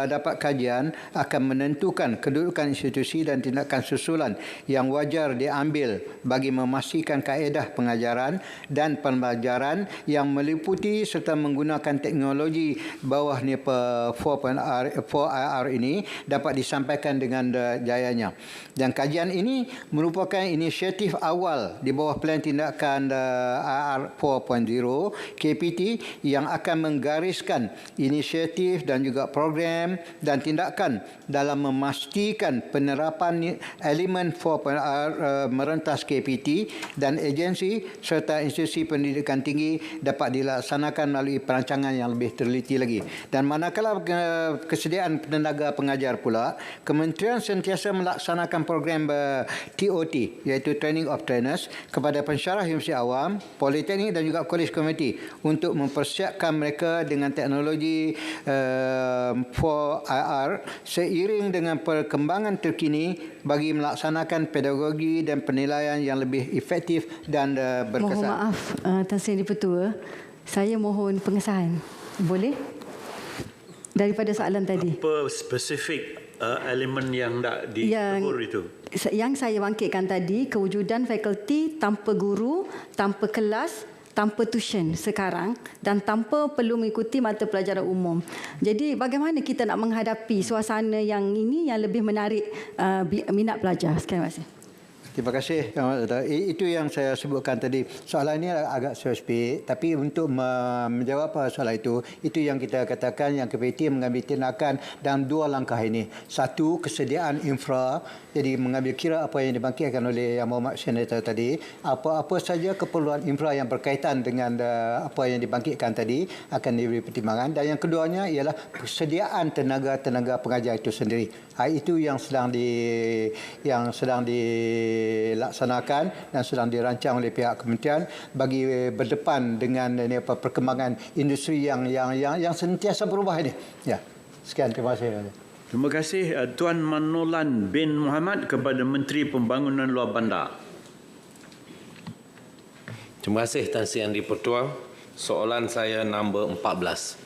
dapat kajian akan menentukan kedudukan institusi dan tindakan susulan yang wajar diambil bagi memastikan kaedah pengajaran dan pembelajaran yang meliputi serta menggunakan teknologi bawah ni 4IR ini dapat disampaikan dengan jayanya. Dan kajian ini merupakan mempunyai inisiatif awal di bawah Pelan Tindakan IR 4.0 KPT yang akan menggariskan inisiatif dan juga program dan tindakan dalam memastikan penerapan elemen 4.0 merentas KPT dan agensi serta institusi pendidikan tinggi dapat dilaksanakan melalui perancangan yang lebih teliti lagi. Dan manakala kesediaan tenaga pengajar pula, Kementerian sentiasa melaksanakan program TOT iaitu Training of Trainers kepada pensyarah universiti awam, politeknik dan juga college community untuk mempersiapkan mereka dengan teknologi 4IR seiring dengan perkembangan terkini bagi melaksanakan pedagogi dan penilaian yang lebih efektif dan berkesan. Mohon maaf, Tan Sri Dipertua, saya mohon pengesahan. Boleh? Daripada soalan tadi. Apa spesifik elemen yang tak ditegur itu? Yang saya bangkitkan tadi, kewujudan fakulti tanpa guru, tanpa kelas, tanpa tuition sekarang dan tanpa perlu mengikuti mata pelajaran umum. Jadi bagaimana kita nak menghadapi suasana yang ini yang lebih menarik minat pelajar? Terima kasih. Terima kasih. Itu yang saya sebutkan tadi. Soalan ini agak spesifik, tapi untuk menjawab soalan itu yang kita katakan yang KPT mengambil tindakan dalam dua langkah ini. Satu, kesediaan infra, jadi mengambil kira apa yang dibangkitkan oleh Yang Berhormat Senator tadi, apa saja keperluan infra yang berkaitan dengan apa yang dibangkitkan tadi akan diberi pertimbangan. Dan yang keduanya ialah persediaan tenaga pengajar itu sendiri. Itu yang sedang dilaksanakan dan sedang dirancang oleh pihak kementerian bagi berdepan dengan perkembangan industri yang sentiasa berubah ini. Ya. Sekian, terima kasih. Terima kasih Tuan Manolan bin Muhammad kepada Menteri Pembangunan Luar Bandar. Terima kasih Tan Sri Yang Dipertua. Soalan saya nombor 14.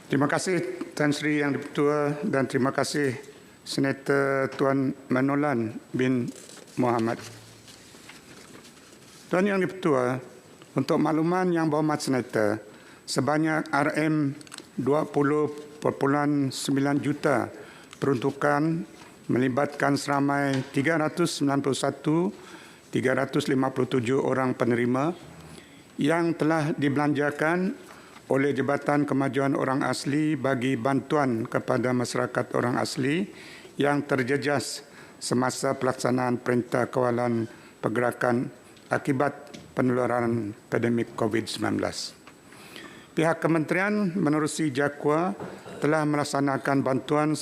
Terima kasih Tan Sri Yang Dipertua dan terima kasih Senator Tuan Manolan bin Muhammad. Tuan Yang Dipertua, untuk makluman Yang Berhormat Senator, sebanyak RM20.9 juta peruntukan melibatkan seramai 397 orang penerima yang telah dibelanjakan oleh Jabatan Kemajuan Orang Asli bagi bantuan kepada masyarakat orang asli yang terjejas semasa pelaksanaan Perintah Kawalan Pergerakan akibat penularan pandemik COVID-19. Pihak kementerian menerusi JAKWA telah melaksanakan bantuan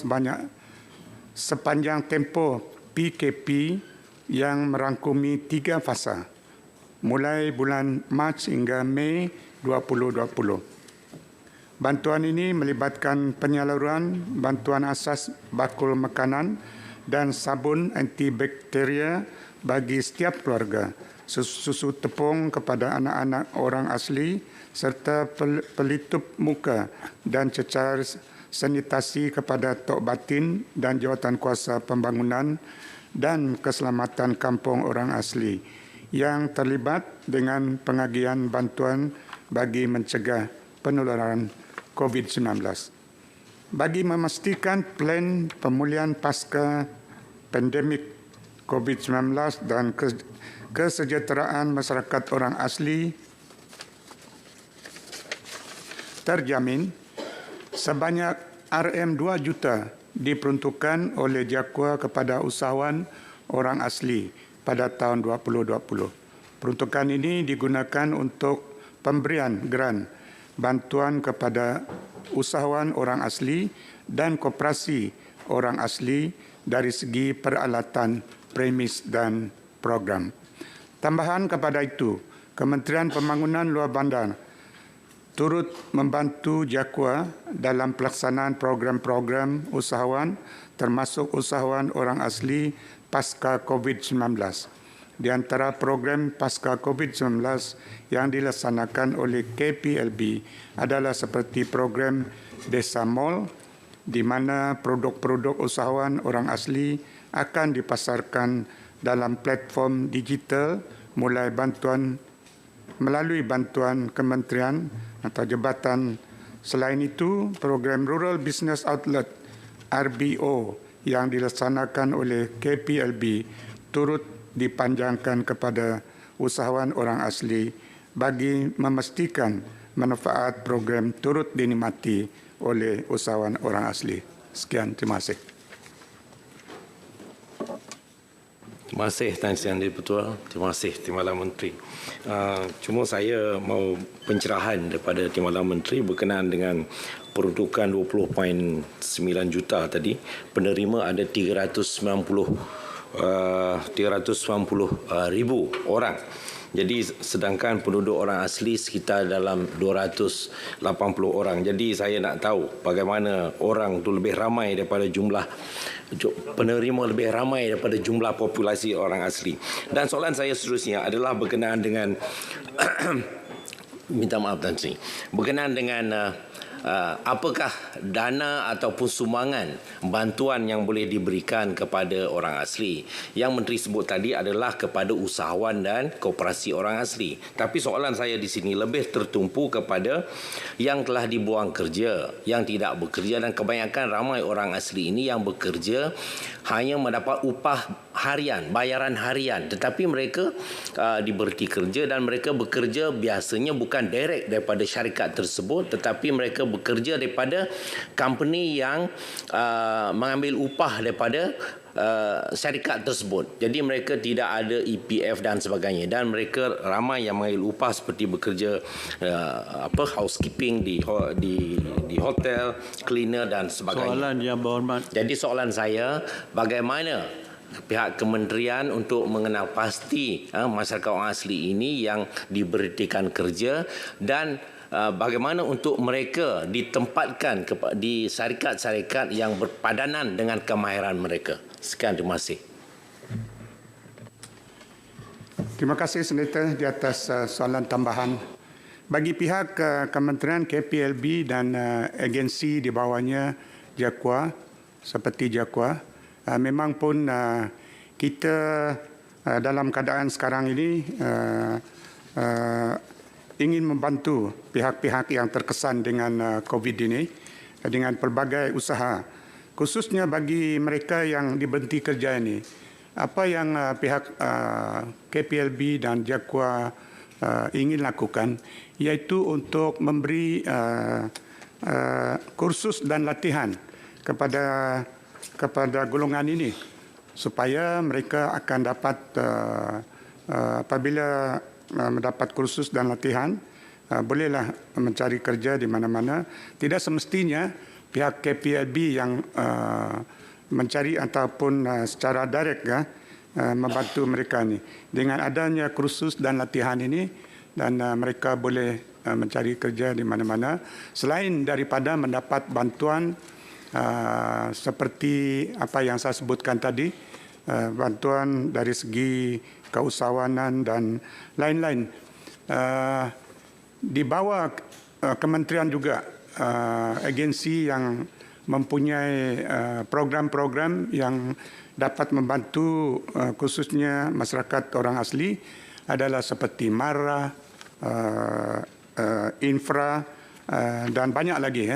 sepanjang tempoh PKP yang merangkumi 3 fasa mulai bulan Mac hingga Mei 2020. Bantuan ini melibatkan penyaluran bantuan asas bakul makanan dan sabun antibakteria bagi setiap keluarga, susu tepung kepada anak-anak orang asli serta pelitup muka dan cecar sanitasi kepada Tok Batin dan Jawatan Kuasa Pembangunan dan Keselamatan Kampung Orang Asli yang terlibat dengan pengagihan bantuan bagi mencegah penularan COVID-19. Bagi memastikan plan pemulihan pasca pandemik COVID-19 dan kesejahteraan masyarakat orang asli terjamin, sebanyak RM2 juta diperuntukkan oleh JAKWA kepada usahawan orang asli pada tahun 2020. Peruntukan ini digunakan untuk pemberian grant bantuan kepada usahawan orang asli dan koperasi orang asli dari segi peralatan, premis dan program. Tambahan kepada itu, Kementerian Pembangunan Luar Bandar turut membantu JAKWA dalam pelaksanaan program-program usahawan termasuk usahawan orang asli pasca COVID-19. Di antara program pasca COVID-19 yang dilaksanakan oleh KPLB adalah seperti program Desa Mall, di mana produk-produk usahawan orang asli akan dipasarkan dalam platform digital melalui bantuan kementerian atau jabatan. Selain itu, program Rural Business Outlet RBO yang dilaksanakan oleh KPLB turut dipanjangkan kepada usahawan orang asli bagi memastikan manfaat program turut dinikmati oleh usahawan orang asli. Sekian, terima kasih. Terima kasih Tan Sri Yang Di-Pertua. Terima kasih Timbalan Menteri. Cuma saya mau pencerahan daripada Timbalan Menteri berkenaan dengan peruntukan 20.9 juta tadi. Penerima ada 390,000 orang. Jadi sedangkan penduduk orang asli sekitar dalam 280 orang. Jadi saya nak tahu bagaimana orang itu lebih ramai daripada jumlah penerima lebih ramai daripada jumlah populasi orang asli. Dan soalan saya seterusnya adalah berkenaan dengan minta maaf Tan Sri, berkenaan dengan apakah dana ataupun sumbangan bantuan yang boleh diberikan kepada orang asli. Yang Menteri sebut tadi adalah kepada usahawan dan koperasi orang asli. Tapi soalan saya di sini lebih tertumpu kepada yang telah dibuang kerja, yang tidak bekerja, dan kebanyakan ramai orang asli ini yang bekerja hanya mendapat upah harian, bayaran harian, tetapi mereka diberhenti kerja dan mereka bekerja biasanya bukan direct daripada syarikat tersebut, tetapi mereka bekerja daripada company yang mengambil upah daripada syarikat tersebut. Jadi mereka tidak ada EPF dan sebagainya, dan mereka ramai yang mengambil upah seperti bekerja housekeeping di hotel, cleaner dan sebagainya. Soalan yang berhormat. Jadi soalan saya, bagaimana pihak kementerian untuk mengenal pasti masyarakat orang asli ini yang diberhentikan kerja, dan bagaimana untuk mereka ditempatkan di syarikat-syarikat yang berpadanan dengan kemahiran mereka. Sekian, terima kasih. Terima kasih Senator di atas soalan tambahan. Bagi pihak Kementerian KPLB dan agensi di bawahnya JAKWA, seperti JAKWA, memang pun kita dalam keadaan sekarang ini ingin membantu pihak-pihak yang terkesan dengan COVID ini dengan pelbagai usaha, khususnya bagi mereka yang diberhenti kerja ini. Apa yang pihak KPLB dan JAKWA ingin lakukan iaitu untuk memberi kursus dan latihan kepada golongan ini supaya mereka akan dapat apabila mendapat kursus dan latihan bolehlah mencari kerja di mana-mana. Tidak semestinya pihak KPLB yang mencari ataupun secara direct membantu mereka ini. Dengan adanya kursus dan latihan ini, dan mereka boleh mencari kerja di mana-mana selain daripada mendapat bantuan seperti apa yang saya sebutkan tadi, bantuan dari segi keusahawanan dan lain-lain. Di bawah kementerian juga agensi yang mempunyai program-program yang dapat membantu khususnya masyarakat orang asli adalah seperti MARA, Infra dan banyak lagi.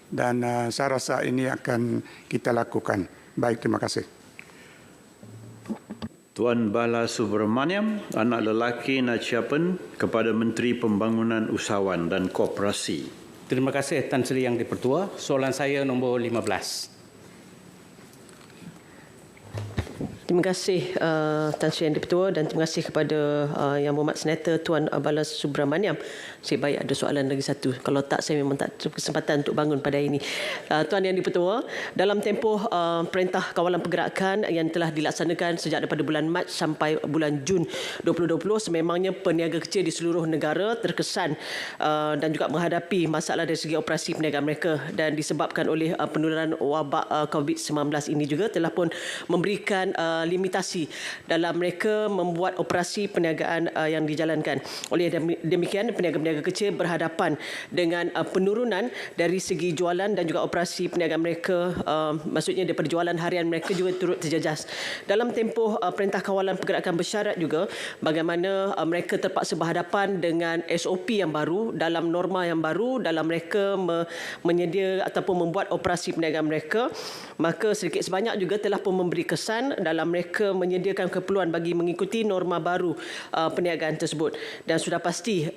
Dan saya rasa ini akan kita lakukan. Baik, terima kasih. Tuan Bala Subramaniam, anak lelaki Naciapen, kepada Menteri Pembangunan Usahawan dan Koperasi. Terima kasih Tan Sri Yang Di-Pertua. Soalan saya nombor 15. Terima kasih Tan Sri Yang Di-Pertua dan terima kasih kepada Yang Berhormat Senator Tuan Bala Subramaniam. Saya baik ada soalan lagi satu. Kalau tak, saya memang tak kesempatan untuk bangun pada ini. Tuan Yang Di-Pertua, dalam tempoh Perintah Kawalan Pergerakan yang telah dilaksanakan sejak daripada bulan Mac sampai bulan Jun 2020, sememangnya peniaga kecil di seluruh negara terkesan dan juga menghadapi masalah dari segi operasi perniagaan mereka, dan disebabkan oleh penularan wabak COVID-19 ini juga telah pun memberikan limitasi dalam mereka membuat operasi perniagaan yang dijalankan. Oleh demikian, peniaga-peniaga kecil berhadapan dengan penurunan dari segi jualan dan juga operasi perniagaan mereka, maksudnya daripada jualan harian mereka juga turut terjejas. Dalam tempoh Perintah Kawalan Pergerakan Bersyarat juga, bagaimana mereka terpaksa berhadapan dengan SOP yang baru, dalam norma yang baru, dalam mereka menyedia ataupun membuat operasi perniagaan mereka, maka sedikit sebanyak juga telah pun memberi kesan dalam mereka menyediakan keperluan bagi mengikuti norma baru perniagaan tersebut. Dan sudah pasti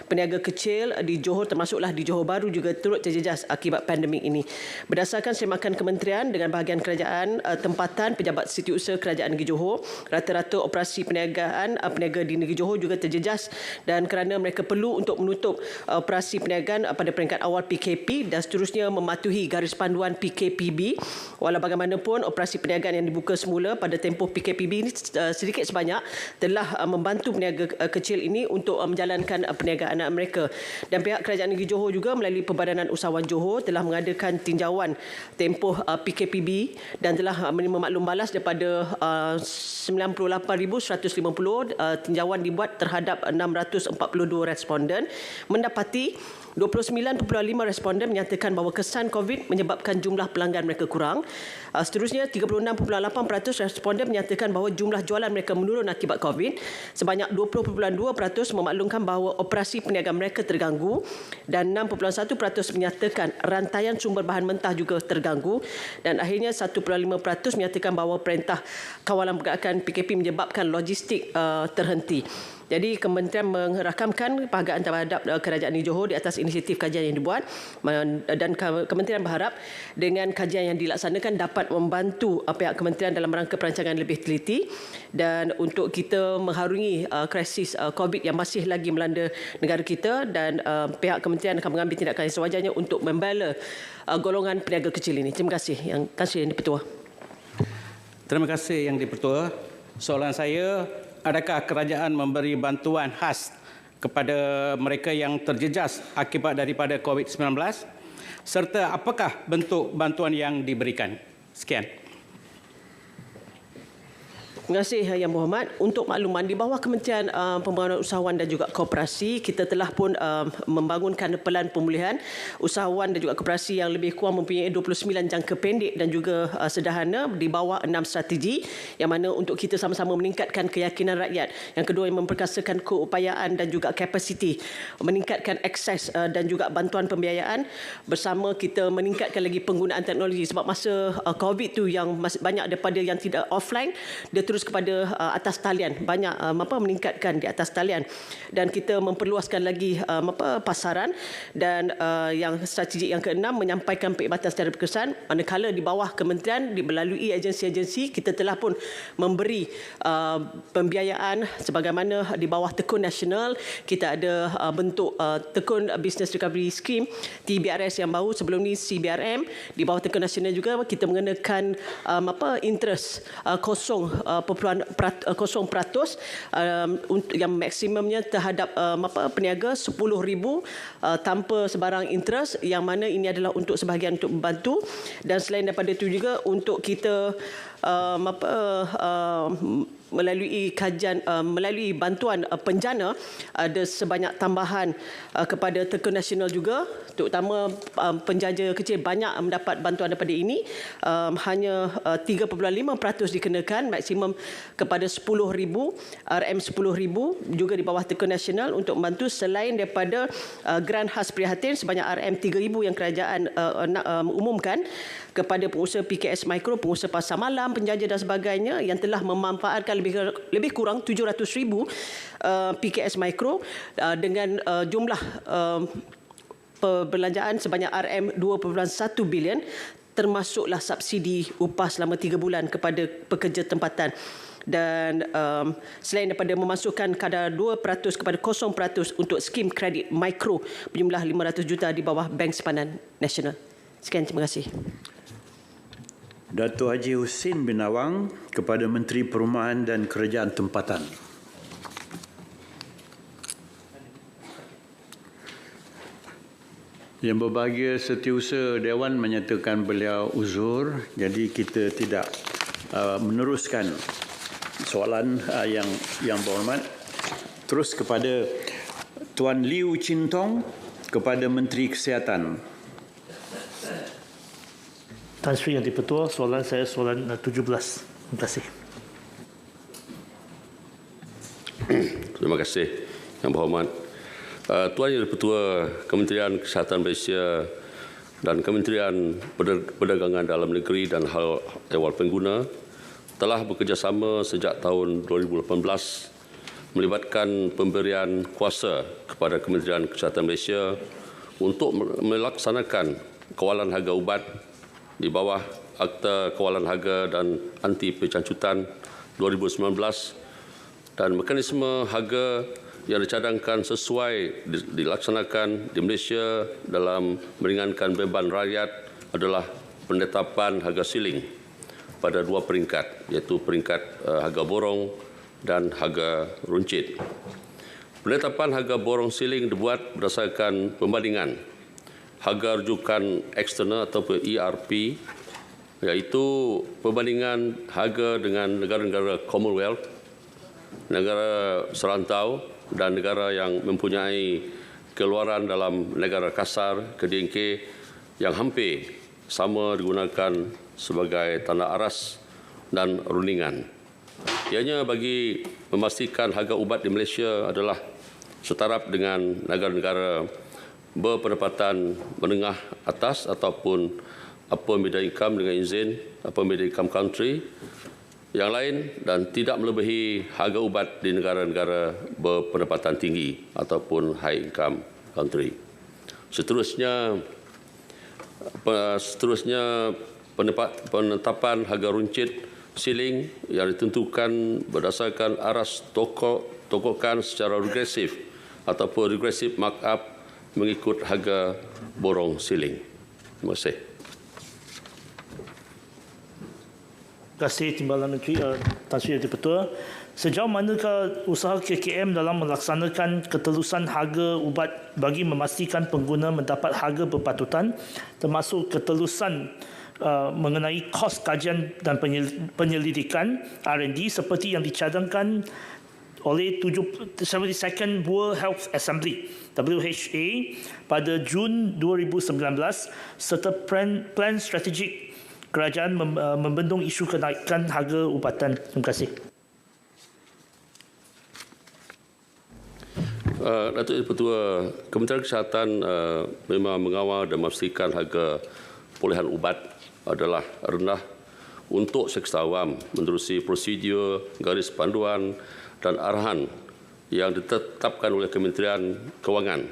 peniaga kecil di Johor, termasuklah di Johor Bahru, juga turut terjejas akibat pandemik ini. Berdasarkan semakan kementerian dengan bahagian kerajaan tempatan pejabat setiausaha Kerajaan Negeri Johor, rata-rata operasi perniagaan peniaga di Negeri Johor juga terjejas, dan kerana mereka perlu untuk menutup operasi perniagaan pada peringkat awal PKP dan seterusnya mematuhi garis panduan PKPB. Walau bagaimanapun, operasi perniagaan yang dibuka semula pada tempoh PKPB ini sedikit sebanyak telah membantu peniaga kecil ini untuk menjalankan perniagaan mereka. Dan pihak Kerajaan Negeri Johor juga melalui Perbadanan Usahawan Johor telah mengadakan tinjauan tempoh PKPB dan telah menerima maklum balas daripada 98,150 tinjauan dibuat terhadap 642 responden, mendapati 29.5 responden menyatakan bahawa kesan COVID menyebabkan jumlah pelanggan mereka kurang. Seterusnya, 36.8% responden menyatakan bahawa jumlah jualan mereka menurun akibat COVID. Sebanyak 20.2% memaklumkan bahawa operasi perniagaan mereka terganggu, dan 6.1% menyatakan rantaian sumber bahan mentah juga terganggu, dan akhirnya 1.5% menyatakan bahawa Perintah Kawalan Pergerakan PKP menyebabkan logistik terhenti. Jadi kementerian merakamkan penghargaan terhadap Kerajaan Negeri Johor di atas inisiatif kajian yang dibuat, dan kementerian berharap dengan kajian yang dilaksanakan dapat membantu pihak kementerian dalam rangka perancangan lebih teliti dan untuk kita mengharungi krisis COVID yang masih lagi melanda negara kita, dan pihak kementerian akan mengambil tindakan yang sewajarnya untuk membela golongan peniaga kecil ini. Terima kasih Tan Sri Yang di-Pertua. Terima kasih Yang di-Pertua. Soalan saya, adakah kerajaan memberi bantuan khas kepada mereka yang terjejas akibat daripada COVID-19? Serta apakah bentuk bantuan yang diberikan? Sekian. Terima kasih Yang Berhormat. Untuk makluman, di bawah Kementerian Pembangunan Usahawan dan juga Koperasi, kita telah pun membangunkan pelan pemulihan usahawan dan juga koperasi yang lebih kurang mempunyai 29 jangka pendek dan juga sederhana di bawah 6 strategi, yang mana untuk kita sama-sama meningkatkan keyakinan rakyat. Yang kedua, yang memperkasakan keupayaan dan juga kapasiti, meningkatkan akses dan juga bantuan pembiayaan, bersama kita meningkatkan lagi penggunaan teknologi. Sebab masa COVID tu yang masih banyak daripada yang tidak offline, dia terus kepada atas talian, banyak meningkatkan di atas talian, dan kita memperluaskan lagi pasaran, dan yang strategik yang keenam, menyampaikan perkhidmatan secara berkesan, manakala di bawah kementerian melalui agensi-agensi kita telah pun memberi pembiayaan sebagaimana di bawah Tekun Nasional kita ada bentuk Tekun Business Recovery Scheme TBRS yang baru, sebelum ni CBRM. Di bawah Tekun Nasional juga kita mengenakan interest 0% yang maksimumnya terhadap peniaga 10,000 tanpa sebarang interest, yang mana ini adalah untuk sebahagian untuk membantu. Dan selain daripada itu juga untuk kita melalui kajian, melalui bantuan penjana, ada sebanyak tambahan kepada Tekun Nasional juga, terutama penjaja kecil banyak mendapat bantuan daripada ini. Hanya 3.5% dikenakan, maksimum kepada 10,000, RM 10,000 juga di bawah Tekun Nasional untuk membantu, selain daripada grant khas prihatin sebanyak RM 3,000 yang kerajaan umumkan kepada pengusaha PKS Mikro, pengusaha pasar malam, penjaja dan sebagainya yang telah memanfaatkan lebih kurang 700,000 PKS Mikro dengan jumlah perbelanjaan sebanyak RM 2.1 bilion, termasuklah subsidi upah selama 3 bulan kepada pekerja tempatan. Dan selain daripada memasukkan kadar 2% kepada 0% untuk skim kredit mikro berjumlah 500 juta di bawah Bank Simpanan Nasional. Sekian, terima kasih. Dato' Haji Husin bin Awang kepada Menteri Perumahan dan Kerajaan Tempatan. Yang berbahagia Setiausaha Dewan menyatakan beliau uzur, jadi kita tidak meneruskan soalan yang berhormat terus kepada Tuan Liu Chin Tong kepada Menteri Kesihatan. Tan Sri Yang di-Pertua, soalan saya soalan 17. Terima kasih. Terima kasih Yang Berhormat. Tuan Yang di-Pertua, Kementerian Kesihatan Malaysia dan Kementerian Perdagangan Dalam Negeri dan Hal Ehwal Pengguna telah bekerjasama sejak tahun 2018 melibatkan pemberian kuasa kepada Kementerian Kesihatan Malaysia untuk melaksanakan kawalan harga ubat di bawah Akta Kawalan Harga dan Anti Pencancutan 2019 dan mekanisme harga yang dicadangkan sesuai dilaksanakan di Malaysia dalam meringankan beban rakyat adalah penetapan harga siling pada dua peringkat, iaitu peringkat harga borong dan harga runcit. Penetapan harga borong siling dibuat berdasarkan pembandingan harga rujukan eksternal atau ERP, iaitu perbandingan harga dengan negara-negara Commonwealth, negara serantau dan negara yang mempunyai keluaran dalam negara kasar (KDNK) yang hampir sama digunakan sebagai tanda aras dan rundingan. Ianya bagi memastikan harga ubat di Malaysia adalah setaraf dengan negara-negara berpendapatan menengah atas ataupun upper middle income dengan izin upper middle income country yang lain dan tidak melebihi harga ubat di negara-negara berpendapatan tinggi ataupun high income country. Seterusnya penetapan harga runcit siling yang ditentukan berdasarkan aras tokokan secara regresif ataupun regressive markup mengikut harga borong siling. Terima kasih. Terima kasih Timbalan Menteri Tan Sri Yang di-Pertua. Sejauh manakah usaha KKM dalam melaksanakan ketelusan harga ubat bagi memastikan pengguna mendapat harga berpatutan, termasuk ketelusan mengenai kos kajian dan penyelidikan R&D seperti yang dicadangkan oleh 72nd World Health Assembly WHA pada Jun 2019 serta plan strategik kerajaan membendung isu kenaikan harga ubatan. Terima kasih. Datuk Yang-Pertua, Kementerian Kesihatan memang mengawal dan memastikan harga perolehan ubat adalah rendah untuk sektor awam menerusi prosedur, garis panduan dan arahan yang ditetapkan oleh Kementerian Kewangan,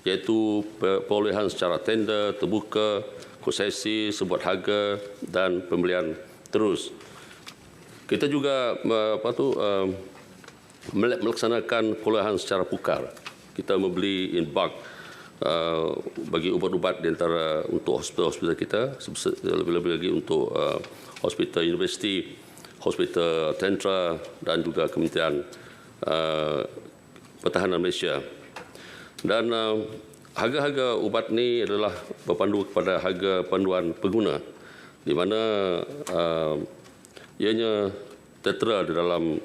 iaitu perolehan secara tender, terbuka, konsesi, sebuah harga dan pembelian terus. Kita juga melaksanakan perolehan secara pukar. Kita membeli in bulk bagi ubat-ubat di antara untuk hospital-hospital kita, lebih-lebih lagi untuk hospital universiti, hospital tentera dan juga Kementerian Pertahanan Malaysia. Dan harga-harga ubat ini adalah berpandu kepada harga panduan pengguna, di mana ianya tertera di dalam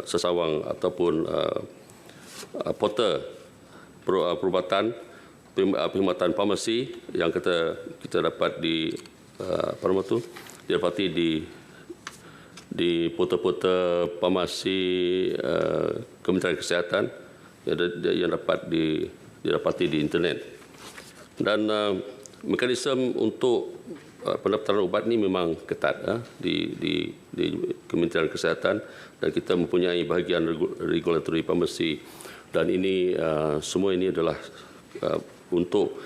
sesawang ataupun portal perubatan perkhidmatan farmasi yang kita dapat didapati di portal-portal farmasi Kementerian Kesihatan yang dapat didapati di internet. Dan mekanisme untuk pendaftaran ubat ini memang ketat di Kementerian Kesihatan dan kita mempunyai bahagian regulatory pharmacy dan ini semua ini adalah untuk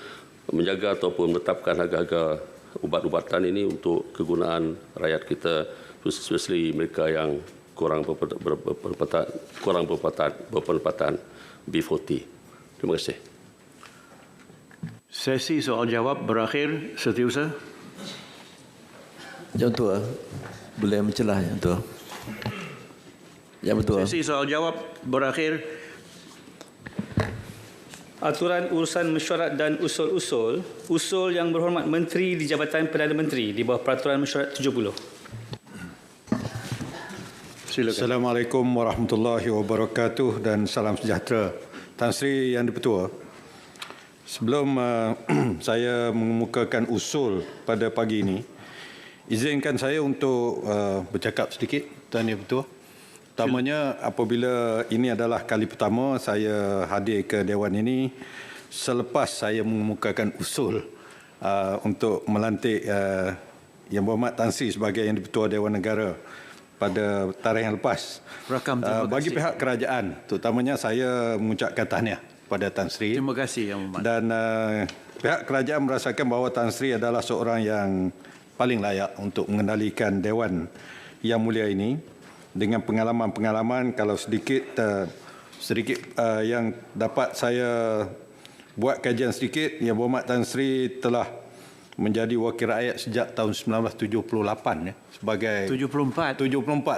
menjaga ataupun menetapkan harga-harga ubat-ubatan ini untuk kegunaan rakyat kita, especially mereka yang kurang berpendapatan B40. Terima kasih. Sesi soal jawab berakhir. Setiausaha. Yang Tua, boleh mencelah Yang Tua. Yang Tua. Sesi soal jawab berakhir. Aturan urusan mesyuarat dan usul-usul, usul Yang Berhormat Menteri di Jabatan Perdana Menteri di bawah Peraturan Mesyuarat 70. Silakan. Assalamualaikum warahmatullahi wabarakatuh dan salam sejahtera. Tan Sri Yang Di-Pertua, sebelum saya mengemukakan usul pada pagi ini, izinkan saya untuk bercakap sedikit, Tan Yang Di-Pertua. Utamanya apabila ini adalah kali pertama saya hadir ke Dewan ini selepas saya mengemukakan usul untuk melantik Yang Berhormat Tan Sri sebagai Yang Di-Pertua Dewan Negara pada tarikh yang lepas. Bagi pihak kerajaan, terutamanya saya mengucapkan tahniah pada Tan Sri. Terima kasih Yang Berhormat. Dan pihak kerajaan merasakan bahawa Tan Sri adalah seorang yang paling layak untuk mengendalikan Dewan Yang Mulia ini dengan pengalaman-pengalaman. Kalau sedikit yang dapat saya buat kajian sedikit, Yang Berhormat Tan Sri telah menjadi wakil rakyat sejak tahun 1978 ya, sebagai 74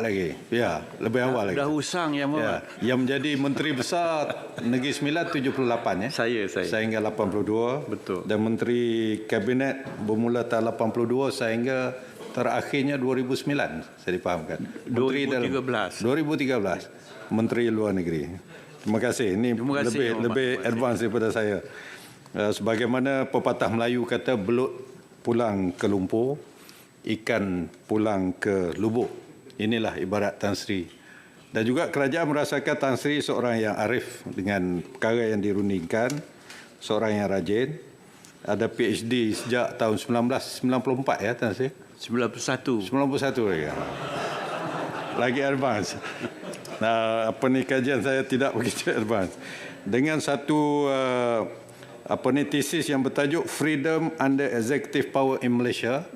lagi. Ya, lebih awal lagi. Dah usang Yang Berhormat. Ya, yang menjadi Menteri Besar Negeri Sembilan 78 ya. Saya. Sehingga 82. Betul. Dan Menteri Kabinet bermula tahun 82 sehingga terakhirnya 2009 saya difahamkan. 2013. 2013 Menteri Luar Negeri. Terima kasih. Ini lebih advance daripada saya. Sebagaimana pepatah Melayu kata, belut pulang ke lumpur, ikan pulang ke lubuk. Inilah ibarat Tan Sri. Dan juga kerajaan merasakan Tan Sri seorang yang arif dengan perkara yang dirundingkan, seorang yang rajin. Ada PhD sejak tahun 1994 ya Tan Sri? 91 lagi. Lagi advance. Nah, kajian saya tidak begitu advance. Dengan satu tesis yang bertajuk Freedom Under Executive Power in Malaysia,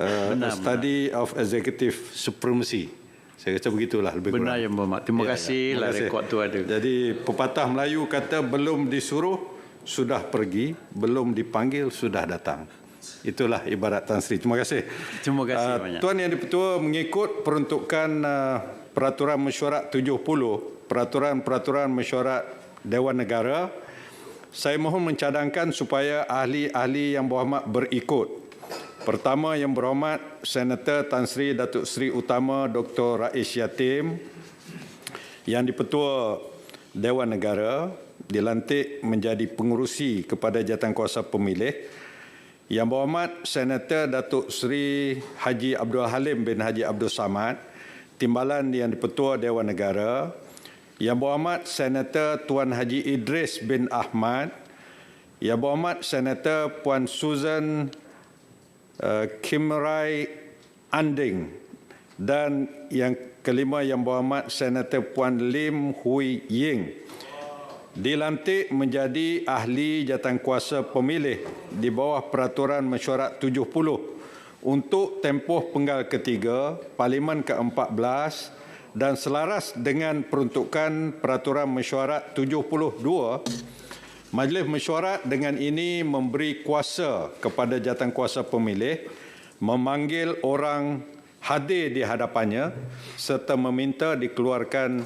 a study of executive supremacy. Saya rasa begitulah lebih kurang. Benar Yang Berhormat. Terima kasih lah rekod tu ada. Jadi pepatah Melayu kata belum disuruh sudah pergi, belum dipanggil sudah datang. Itulah ibarat Tan Sri. Terima kasih. Terima kasih banyak. Tuan Yang Di-Pertua, mengikut peruntukan Peraturan Mesyuarat 70, Peraturan Mesyuarat Dewan Negara, saya mohon mencadangkan supaya ahli-ahli Yang Berhormat berikut. Pertama, Yang Berhormat Senator Tan Sri Datuk Seri Utama Dr. Rais Yatim, Yang Di-Pertua Dewan Negara, dilantik menjadi pengerusi kepada Jawatankuasa Pemilih. Yang Berhormat Senator Datuk Seri Haji Abdul Halim bin Haji Abdul Samad, Timbalan Yang Di-Pertua Dewan Negara. Yang Berhormat Senator Tuan Haji Idris bin Ahmad, Yang Berhormat Senator Puan Susan Kimrai Anding, dan yang kelima Yang Berhormat Senator Puan Lim Hui Ying dilantik menjadi ahli Jawatankuasa Pemilih di bawah Peraturan Mesyuarat 70 untuk tempoh penggal ketiga Parlimen ke-14 dan selaras dengan peruntukan Peraturan Mesyuarat 72, Majlis Mesyuarat dengan ini memberi kuasa kepada Jawatankuasa Pemilih memanggil orang hadir di hadapannya serta meminta dikeluarkan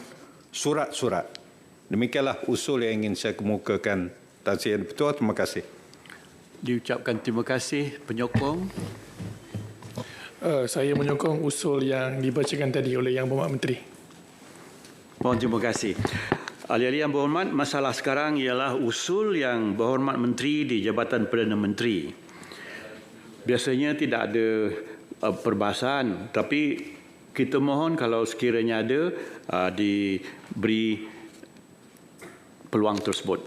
surat-surat. Demikianlah usul yang ingin saya kemukakan. Tan Sri Yang Di-Pertua, terima kasih. Diucapkan terima kasih penyokong. Saya menyokong usul yang dibacakan tadi oleh Yang Berhormat Menteri. Mohon terima kasih. Ahli-ahli Yang Berhormat, masalah sekarang ialah usul Yang Berhormat Menteri di Jabatan Perdana Menteri. Biasanya tidak ada perbahasan, tapi kita mohon kalau sekiranya ada diberi peluang tersebut.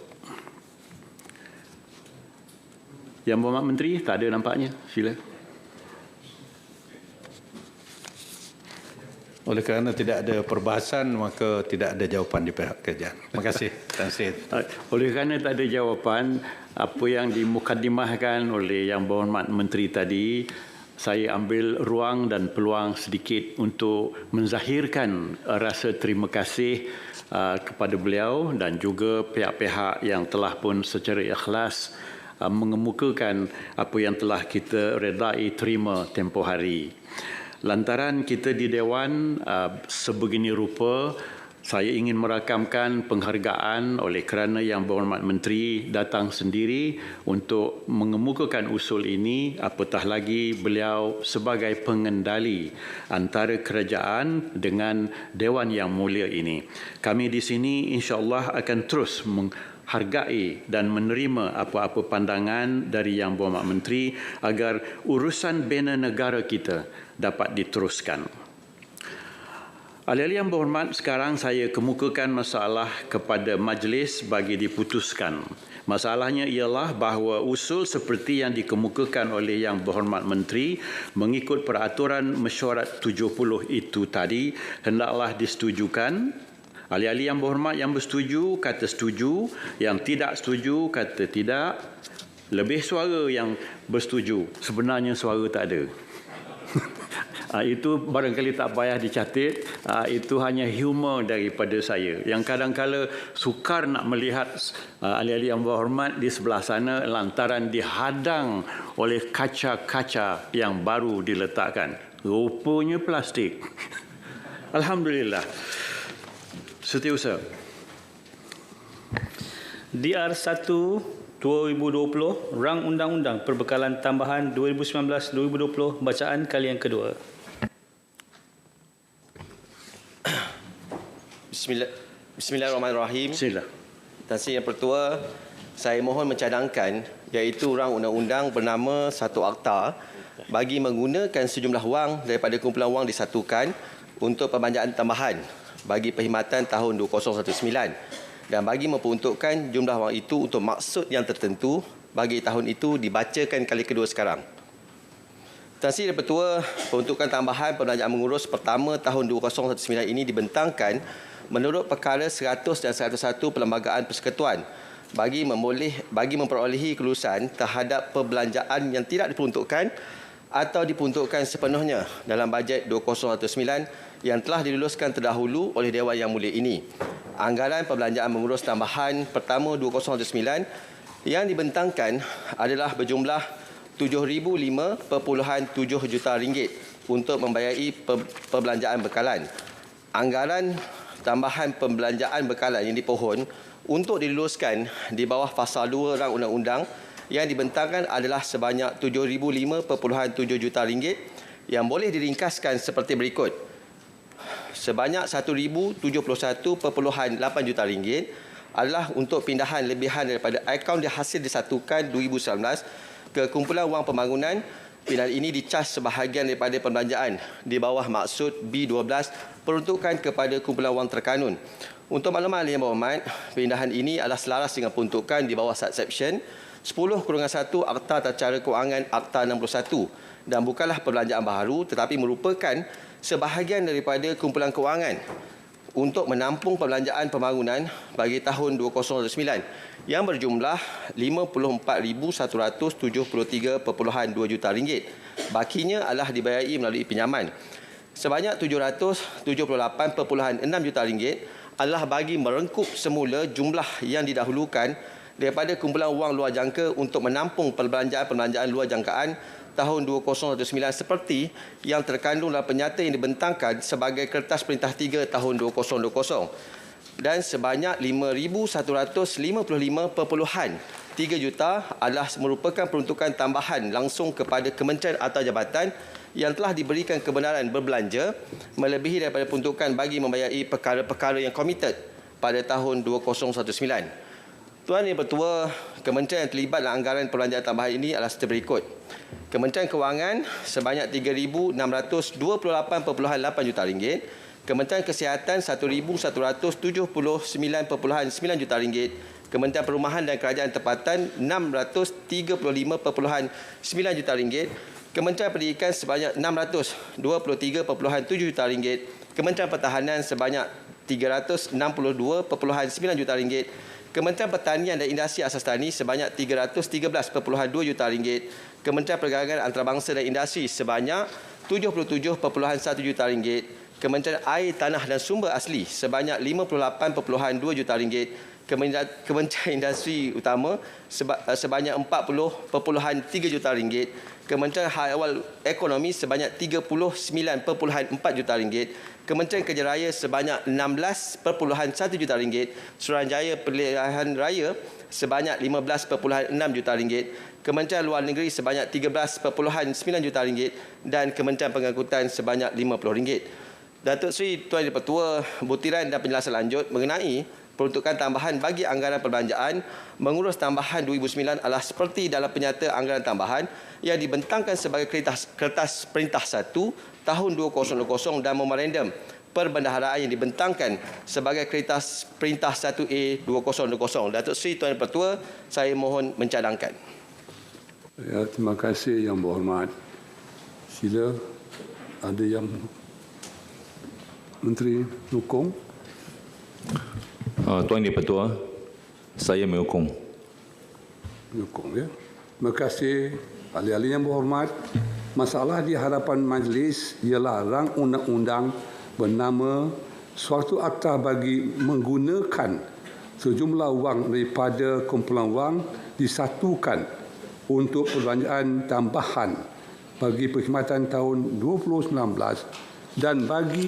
Yang Berhormat Menteri, tak ada nampaknya. Sila. Oleh kerana tidak ada perbahasan, maka tidak ada jawapan di pihak kerajaan. Terima kasih, Tan Sri. Oleh kerana tak ada jawapan, apa yang dimukadimahkan oleh Yang Berhormat Menteri tadi, saya ambil ruang dan peluang sedikit untuk menzahirkan rasa terima kasih kepada beliau dan juga pihak-pihak yang telah pun secara ikhlas mengemukakan apa yang telah kita redai terima tempoh hari. Lantaran kita di Dewan sebegini rupa, Saya ingin merakamkan penghargaan oleh kerana Yang Berhormat Menteri datang sendiri untuk mengemukakan usul ini, apatah lagi beliau sebagai pengendali antara kerajaan dengan Dewan Yang Mulia ini. Kami di sini insya-Allah akan terus menghargai dan menerima apa-apa pandangan dari Yang Berhormat Menteri agar urusan bina negara kita dapat diteruskan. Ahli-ahli yang berhormat, sekarang saya kemukakan masalah kepada majlis bagi diputuskan. Masalahnya ialah bahawa usul seperti yang dikemukakan oleh Yang Berhormat Menteri mengikut peraturan mesyuarat 70 itu tadi hendaklah disetujukan. Ahli-ahli yang berhormat yang bersetuju kata setuju, yang tidak setuju kata tidak. Lebih suara yang bersetuju, sebenarnya suara tak ada. Itu barangkali tak payah dicatat. Itu hanya humor daripada saya yang kadang-kala sukar nak melihat ahli-ahli yang berhormat di sebelah sana lantaran dihadang oleh kaca-kaca yang baru diletakkan. Rupanya plastik. Alhamdulillah. Setiausaha. DR1 2020 Rang Undang-Undang Perbekalan Tambahan 2019-2020 bacaan kali yang kedua. Bismillahirrahmanirrahim. Sila. Tan Sri Yang Pertua, saya mohon mencadangkan iaitu rang undang-undang bernama satu akta bagi menggunakan sejumlah wang daripada kumpulan wang disatukan untuk pembelanjaan tambahan bagi perkhidmatan tahun 2019 dan bagi memperuntukkan jumlah wang itu untuk maksud yang tertentu bagi tahun itu dibacakan kali kedua sekarang. Tan Sri Yang Pertua, peruntukan tambahan perbelanjaan mengurus pertama tahun 2019 ini dibentangkan menurut perkara 100 dan 101 Perlembagaan Persekutuan bagi memperolehi kelulusan terhadap perbelanjaan yang tidak diperuntukkan atau diperuntukkan sepenuhnya dalam bajet 2019 yang telah diluluskan terdahulu oleh Dewan Yang Mulia ini. Anggaran perbelanjaan mengurus tambahan pertama 2019 yang dibentangkan adalah berjumlah RM7,005.7 juta untuk membayari perbelanjaan bekalan. Anggaran tambahan pembelanjaan bekalan yang dipohon untuk diluluskan di bawah Fasal 2 Rang Undang-Undang yang dibentangkan adalah sebanyak RM7,005.7 juta yang boleh diringkaskan seperti berikut. Sebanyak RM1,071.8 juta adalah untuk pindahan lebihan daripada akaun hasil disatukan 2019 ke kumpulan wang pembangunan. Pindahan ini dicas sebahagian daripada perbelanjaan di bawah maksud B12 peruntukan kepada kumpulan wang terkanun. Untuk makluman Yang Berhormat, pindahan ini adalah selaras dengan peruntukan di bawah subsection 10-1 Akta Tata Cara Kewangan Akta 61 dan bukanlah perbelanjaan baharu tetapi merupakan sebahagian daripada kumpulan kewangan untuk menampung perbelanjaan pembangunan bagi tahun 2019 yang berjumlah RM54,173.2 juta. Bakinya adalah dibayari melalui pinjaman. Sebanyak RM778.6 juta adalah bagi merengkup semula jumlah yang didahulukan daripada kumpulan wang luar jangka untuk menampung perbelanjaan luar jangkaan tahun 2019 seperti yang terkandung dalam penyata yang dibentangkan sebagai Kertas Perintah 3 tahun 2020 dan sebanyak RM5,155.3 juta adalah merupakan peruntukan tambahan langsung kepada kementerian atau jabatan yang telah diberikan kebenaran berbelanja melebihi daripada peruntukan bagi membayari perkara-perkara yang komited pada tahun 2019. Tuan Yang Pertua, kementerian yang terlibat dalam anggaran perbelanjaan tambahan ini adalah seperti berikut. Kementerian Kewangan sebanyak RM3,628.8 juta. Kementerian Kesihatan RM1,179.9 juta. Kementerian Perumahan dan Kerajaan Tempatan RM635.9 juta. Kementerian Pendidikan sebanyak RM623.7 juta. Kementerian Pertahanan sebanyak RM362.9 juta. Kementerian Pertanian dan Industri Asas Tani sebanyak RM313.2 juta. Kementerian Perdagangan Antarabangsa dan Industri sebanyak RM77.1 juta. Kementerian Air, Tanah dan Sumber Asli sebanyak RM58.2 juta. Kementerian Industri Utama sebanyak RM40.3 juta. Kementerian Hal Ehwal Ekonomi sebanyak 39.4 juta ringgit, Kementerian Kerja Raya sebanyak 16.1 juta ringgit, Suruhanjaya Pilihan Raya sebanyak 15.6 juta ringgit, Kementerian Luar Negeri sebanyak 13.9 juta ringgit dan Kementerian Pengangkutan sebanyak RM50. Datuk Seri Tuan Yang Dipertua, butiran dan penjelasan lanjut mengenai peruntukan tambahan bagi anggaran perbelanjaan mengurus tambahan 2009 adalah seperti dalam penyata anggaran tambahan yang dibentangkan sebagai kertas Perintah 1 tahun 2000 dan memorandum perbendaharaan yang dibentangkan sebagai kertas Perintah 1A 2000. Datuk Seri Tuan Yang Dipertua, saya mohon mencadangkan. Ya, terima kasih Yang Berhormat. Sila ada yang Menteri Hukum. Tuan Yang Dipertua, saya menyokong. Menyokong, ya. Terima kasih ahli-ahli yang berhormat. Masalah di hadapan majlis ialah rang undang-undang bernama suatu akta bagi menggunakan sejumlah wang daripada kumpulan wang disatukan untuk perbelanjaan tambahan bagi perkhidmatan tahun 2019 dan bagi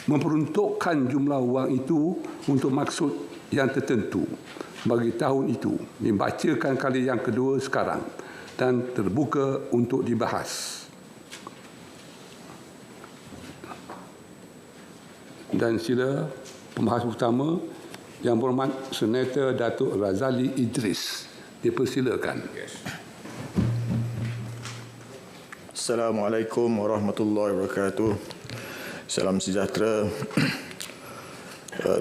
memperuntukkan jumlah wang itu untuk maksud yang tertentu bagi tahun itu. Dibacakan kali yang kedua sekarang dan terbuka untuk dibahas. Dan sila pembahas utama Yang Berhormat Senator Datuk Razali Idris. Dipersilakan. Assalamualaikum warahmatullahi wabarakatuh. Salam sejahtera.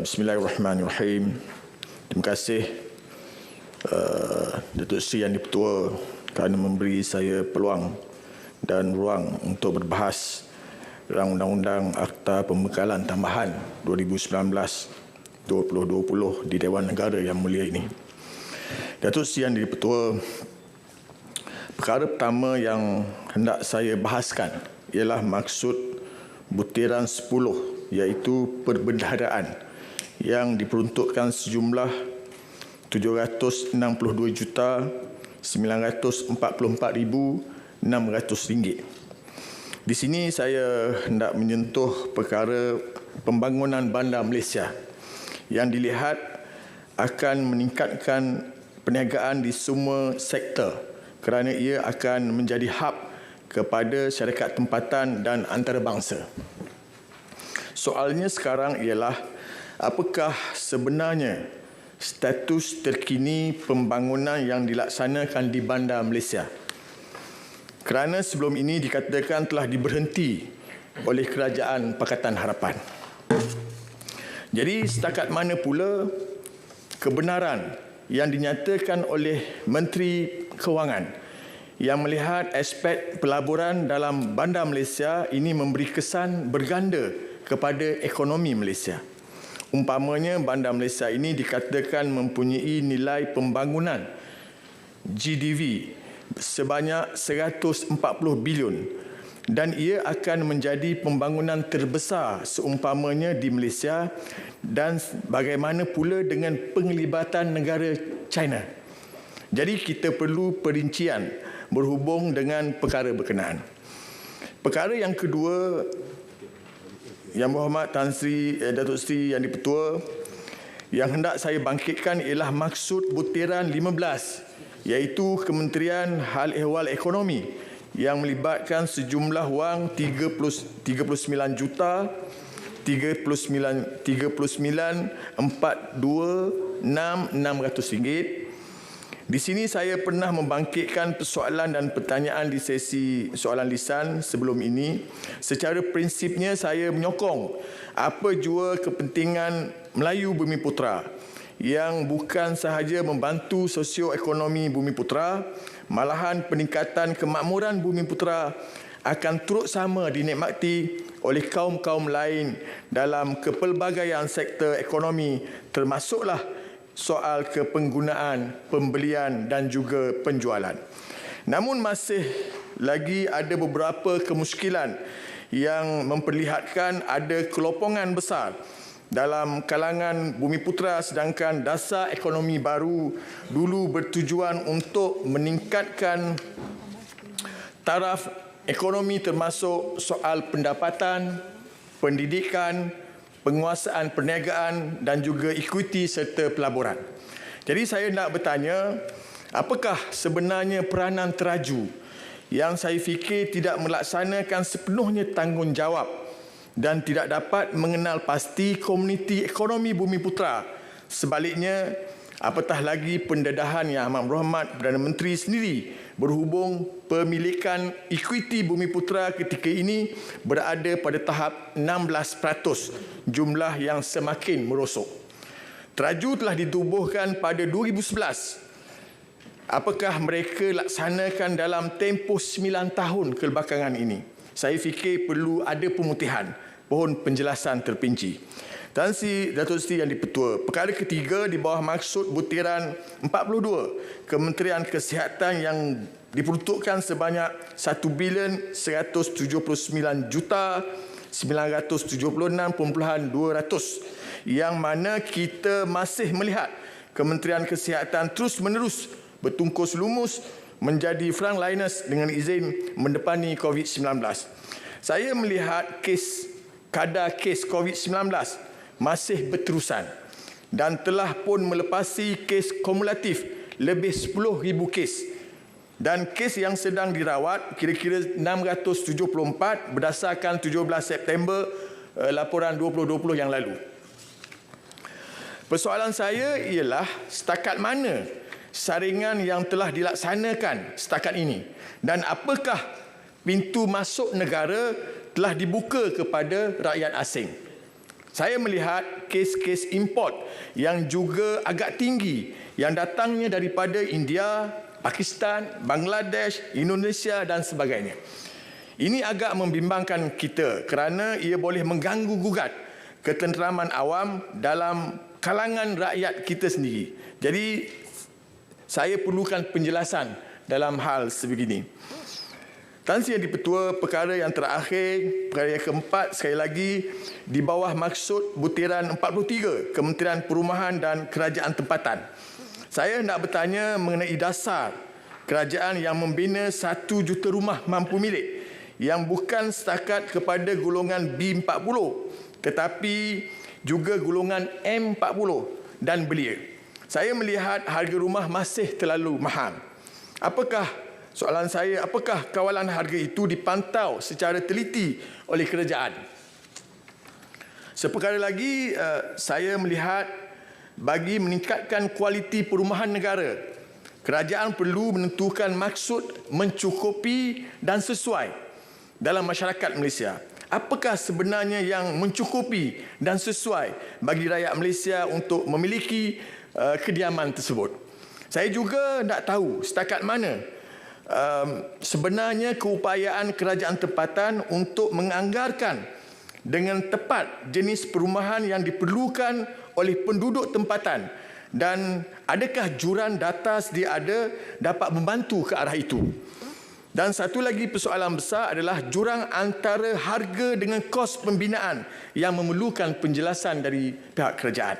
Bismillahirrahmanirrahim. Terima kasih Datuk Seri Yang Dipertua kerana memberi saya peluang dan ruang untuk berbahas rang undang-undang Akta Pembekalan Tambahan 2019-2020 di Dewan Negara yang mulia ini. Datuk Seri Yang Dipertua, perkara pertama yang hendak saya bahaskan ialah maksud butiran 10 iaitu perbendaharaan yang diperuntukkan sejumlah RM762,944,600. Di sini saya hendak menyentuh perkara pembangunan bandar Malaysia yang dilihat akan meningkatkan perniagaan di semua sektor kerana ia akan menjadi hub kepada syarikat tempatan dan antarabangsa. Soalnya sekarang ialah apakah sebenarnya status terkini pembangunan yang dilaksanakan di bandar Malaysia? Kerana sebelum ini dikatakan telah diberhenti oleh Kerajaan Pakatan Harapan. Jadi setakat mana pula kebenaran yang dinyatakan oleh Menteri Kewangan yang melihat aspek pelaburan dalam bandar Malaysia ini memberi kesan berganda kepada ekonomi Malaysia. Umpamanya bandar Malaysia ini dikatakan mempunyai nilai pembangunan GDV sebanyak 140 bilion dan ia akan menjadi pembangunan terbesar seumpamanya di Malaysia dan bagaimana pula dengan penglibatan negara China. Jadi kita perlu perincian berhubung dengan perkara berkenaan. Perkara yang kedua, Yang Berhormat Datuk Seri Yang Dipertua, yang hendak saya bangkitkan ialah maksud butiran 15 iaitu Kementerian Hal Ehwal Ekonomi yang melibatkan sejumlah wang 39,426,600 ringgit. Di sini saya pernah membangkitkan persoalan dan pertanyaan di sesi soalan lisan sebelum ini. Secara prinsipnya saya menyokong apa jua kepentingan Melayu Bumiputera yang bukan sahaja membantu sosioekonomi Bumiputera, malahan peningkatan kemakmuran Bumiputera akan turut sama dinikmati oleh kaum-kaum lain dalam kepelbagaian sektor ekonomi, termasuklah soal kepenggunaan, pembelian dan juga penjualan. Namun masih lagi ada beberapa kemusykilan yang memperlihatkan ada kelopongan besar dalam kalangan Bumiputera sedangkan dasar ekonomi baru dulu bertujuan untuk meningkatkan taraf ekonomi termasuk soal pendapatan, pendidikan, penguasaan perniagaan dan juga ekuiti serta pelaburan. Jadi saya nak bertanya, apakah sebenarnya peranan teraju yang saya fikir tidak melaksanakan sepenuhnya tanggungjawab dan tidak dapat mengenal pasti komuniti ekonomi Bumiputera. Sebaliknya, apatah lagi pendedahan Yang Amat Berhormat Perdana Menteri sendiri berhubung pemilikan ekuiti Bumiputera ketika ini berada pada tahap 16%, jumlah yang semakin merosot. Teraju telah ditubuhkan pada 2011. Apakah mereka laksanakan dalam tempoh 9 tahun kebelakangan ini? Saya fikir perlu ada pemutihan, mohon penjelasan terperinci. Tan Sri Datuk Seri Yang di-Pertua, perkara ketiga di bawah maksud butiran 42, Kementerian Kesihatan yang diperuntukkan sebanyak 1,179,976,200 yang mana kita masih melihat Kementerian Kesihatan terus-menerus bertungkus lumus menjadi frontliners dengan izin mendepani COVID-19. Saya melihat kadar kes COVID-19 masih berterusan dan telah pun melepasi kes kumulatif lebih 10,000 kes dan kes yang sedang dirawat kira-kira 674 berdasarkan 17 September laporan 2020 yang lalu. Persoalan saya ialah setakat mana saringan yang telah dilaksanakan setakat ini dan apakah pintu masuk negara telah dibuka kepada rakyat asing. Saya melihat kes-kes import yang juga agak tinggi yang datangnya daripada India, Pakistan, Bangladesh, Indonesia dan sebagainya. Ini agak membimbangkan kita kerana ia boleh mengganggu gugat ketenteraman awam dalam kalangan rakyat kita sendiri. Jadi saya perlukan penjelasan dalam hal sebegini. Tan Sri Yang di-Pertua, perkara yang terakhir, perkara yang keempat, sekali lagi, di bawah maksud butiran 43, Kementerian Perumahan dan Kerajaan Tempatan. Saya nak bertanya mengenai dasar kerajaan yang membina 1 juta rumah mampu milik yang bukan setakat kepada golongan B40 tetapi juga golongan M40 dan belia. Saya melihat harga rumah masih terlalu mahal. Soalan saya, apakah kawalan harga itu dipantau secara teliti oleh kerajaan? Seperkara lagi, saya melihat bagi meningkatkan kualiti perumahan negara, kerajaan perlu menentukan maksud mencukupi dan sesuai dalam masyarakat Malaysia. Apakah sebenarnya yang mencukupi dan sesuai bagi rakyat Malaysia untuk memiliki kediaman tersebut? Saya juga nak tahu setakat mana sebenarnya keupayaan kerajaan tempatan untuk menganggarkan dengan tepat jenis perumahan yang diperlukan oleh penduduk tempatan dan adakah juran data sedia ada dapat membantu ke arah itu. Dan satu lagi persoalan besar adalah jurang antara harga dengan kos pembinaan yang memerlukan penjelasan dari pihak kerajaan.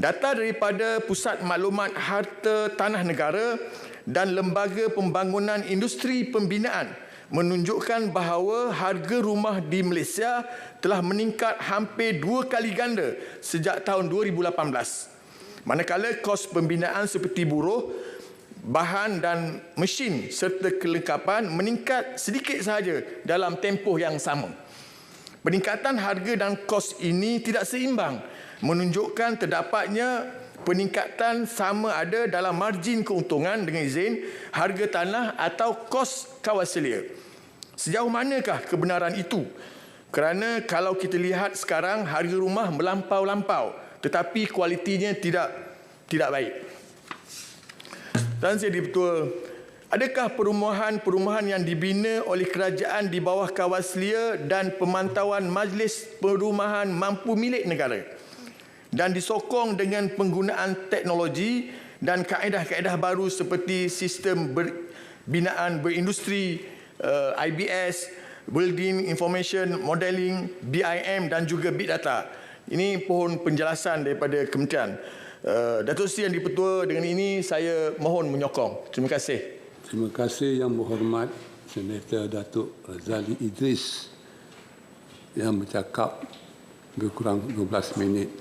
Data daripada Pusat Maklumat Harta Tanah Negara dan Lembaga Pembangunan Industri Pembinaan menunjukkan bahawa harga rumah di Malaysia telah meningkat hampir 2 kali ganda sejak tahun 2018. Manakala kos pembinaan seperti buruh, bahan dan mesin serta kelengkapan meningkat sedikit sahaja dalam tempoh yang sama. Peningkatan harga dan kos ini tidak seimbang, menunjukkan terdapatnya peningkatan sama ada dalam margin keuntungan dengan izin, harga tanah atau kos kawaselia. Sejauh manakah kebenaran itu? Kerana kalau kita lihat sekarang harga rumah melampau-lampau tetapi kualitinya tidak baik. Dan saya di-Pertua, adakah perumahan-perumahan yang dibina oleh kerajaan di bawah kawaselia dan pemantauan Majlis Perumahan Mampu Milik Negara dan disokong dengan penggunaan teknologi dan kaedah-kaedah baru seperti sistem binaan berindustri, IBS, Building Information Modeling, BIM dan juga Big Data. Ini pohon penjelasan daripada kementerian. Datuk Seri Yang di-Pertua, dengan ini saya mohon menyokong. Terima kasih. Terima kasih Yang Berhormat Senator Datuk Razali Idris yang bercakap lebih kurang 12 minit,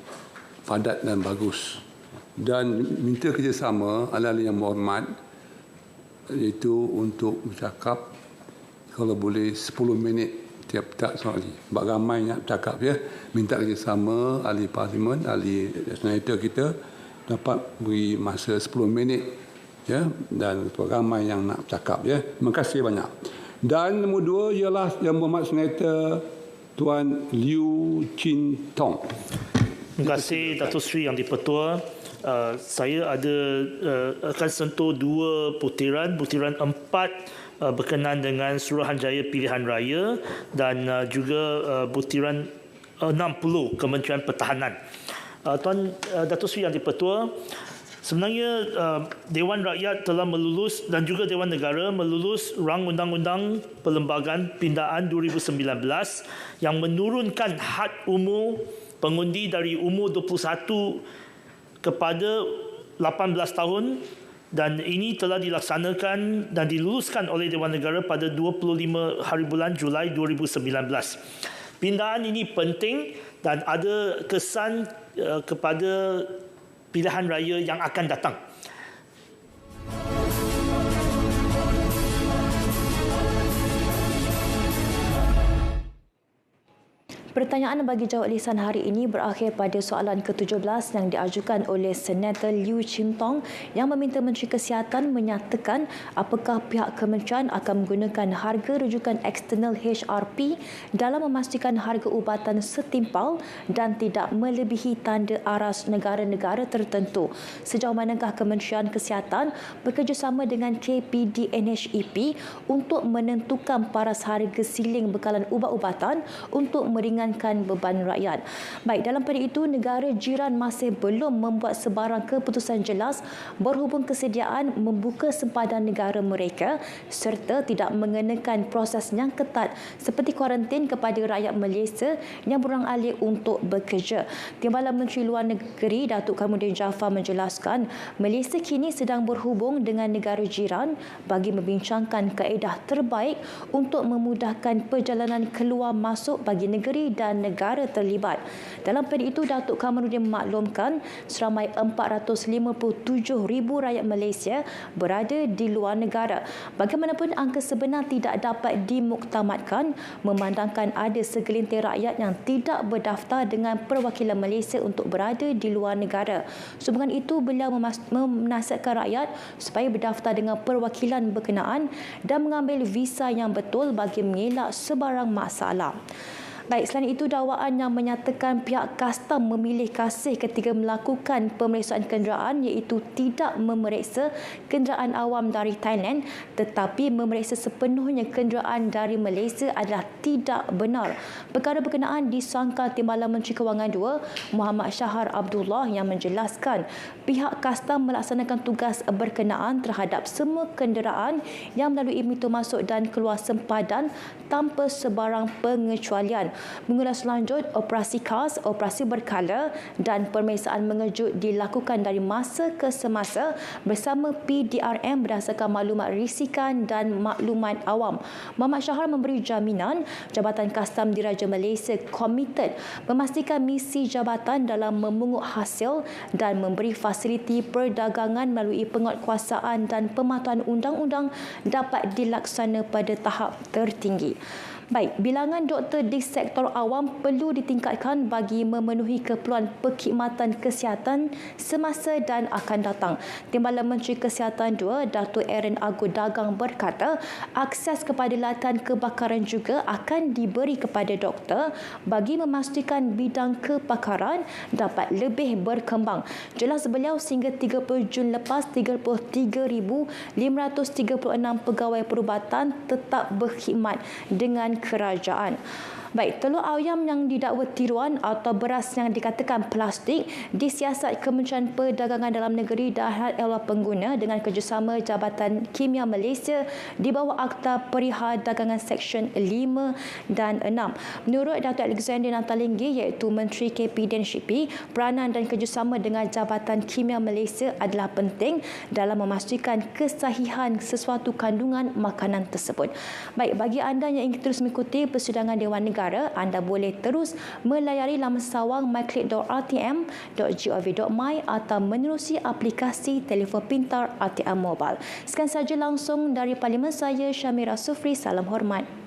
padat dan bagus. Dan minta kerjasama ala-ala Yang Berhormat iaitu untuk bercakap kalau boleh 10 minit tiap-tiap soalan. Sebab ramai nak bercakap ya. Minta kerjasama ahli parlimen, ahli senator kita dapat beri masa 10 minit ya, dan ramai yang nak bercakap ya. Terima kasih banyak. Dan nombor 2 ialah Yang Berhormat Senator Tuan Liu Chin Tong. Terima kasih Datuk Seri Yang di-Pertua. Saya ada akan sentuh 2 butiran. Butiran 4 berkenaan dengan Suruhanjaya Pilihan Raya dan juga butiran 60 Kementerian Pertahanan. Tuan Datuk Seri Yang di-Pertua, sebenarnya Dewan Rakyat telah melulus dan juga Dewan Negara melulus Rang Undang-Undang Perlembagaan Pindaan 2019 yang menurunkan had umur pengundi dari umur 21 kepada 18 tahun, dan ini telah dilaksanakan dan diluluskan oleh Dewan Negara pada 25 hari bulan Julai 2019. Pindaan ini penting dan ada kesan kepada pilihan raya yang akan datang. Pertanyaan bagi jawab lisan hari ini berakhir pada soalan ke-17 yang diajukan oleh Senator Liu Chin Tong yang meminta Menteri Kesihatan menyatakan apakah pihak kementerian akan menggunakan harga rujukan eksternal HRP dalam memastikan harga ubatan setimpal dan tidak melebihi tanda aras negara-negara tertentu. Sejauh manakah Kementerian Kesihatan bekerjasama dengan KPDNHEP untuk menentukan paras harga siling bekalan ubat-ubatan untuk meringankan beban rakyat. Baik, dalam pada itu, negara jiran masih belum membuat sebarang keputusan jelas berhubung kesediaan membuka sempadan negara mereka serta tidak mengenakan proses yang ketat seperti kuarantin kepada rakyat Malaysia yang berang-alik untuk bekerja. Timbalan Menteri Luar Negeri Datuk Kamudin Jaafar menjelaskan, Malaysia kini sedang berhubung dengan negara jiran bagi membincangkan kaedah terbaik untuk memudahkan perjalanan keluar masuk bagi negeri dan negara terlibat. Dalam pada itu, Datuk Kamarudin memaklumkan seramai 457,000 rakyat Malaysia berada di luar negara. Bagaimanapun, angka sebenar tidak dapat dimuktamadkan memandangkan ada segelintir rakyat yang tidak berdaftar dengan perwakilan Malaysia untuk berada di luar negara. Sehubungan itu, beliau menasihatkan rakyat supaya berdaftar dengan perwakilan berkenaan dan mengambil visa yang betul bagi mengelak sebarang masalah. Baik, selain itu, dakwaan yang menyatakan pihak kastam memilih kasih ketika melakukan pemeriksaan kenderaan iaitu tidak memeriksa kenderaan awam dari Thailand tetapi memeriksa sepenuhnya kenderaan dari Malaysia adalah tidak benar. Perkara berkenaan disangka Timbalan Menteri Kewangan II Muhammad Shahar Abdullah yang menjelaskan pihak kastam melaksanakan tugas berkenaan terhadap semua kenderaan yang melalui pintu masuk dan keluar sempadan tanpa sebarang pengecualian. Mengulas lanjut, operasi khas, operasi berkala dan pemeriksaan mengejut dilakukan dari masa ke semasa bersama PDRM berdasarkan maklumat risikan dan maklumat awam. Muhammad Shahar memberi jaminan Jabatan Kastam Diraja Malaysia komited memastikan misi jabatan dalam memungut hasil dan memberi fasiliti perdagangan melalui penguatkuasaan dan pematuhan undang-undang dapat dilaksana pada tahap tertinggi. Baik, bilangan doktor di sektor awam perlu ditingkatkan bagi memenuhi keperluan perkhidmatan kesihatan semasa dan akan datang. Timbalan Menteri Kesihatan II, Datuk Aaron Agu Dagang berkata, akses kepada latihan kebakaran juga akan diberi kepada doktor bagi memastikan bidang kepakaran dapat lebih berkembang. Jelas beliau, sehingga 30 Jun lepas, 33,536 pegawai perubatan tetap berkhidmat dengan kerajaan. Baik, telur ayam yang didakwa tiruan atau beras yang dikatakan plastik disiasat Kementerian Perdagangan Dalam Negeri dan elah pengguna dengan kerjasama Jabatan Kimia Malaysia di bawah Akta Perihal Dagangan Seksyen 5 dan 6. Menurut Datuk Alexander Nathalinggi iaitu Menteri KP dan SHIPI, peranan dan kerjasama dengan Jabatan Kimia Malaysia adalah penting dalam memastikan kesahihan sesuatu kandungan makanan tersebut. Baik, bagi anda yang ingin terus mengikuti persidangan Dewan Negara, anda boleh terus melayari laman sawang myclick.rtm.gov.my atau menerusi aplikasi telefon pintar RTM Mobile. Sekian sahaja langsung dari Parlimen, saya Syamira Sufri. Salam hormat.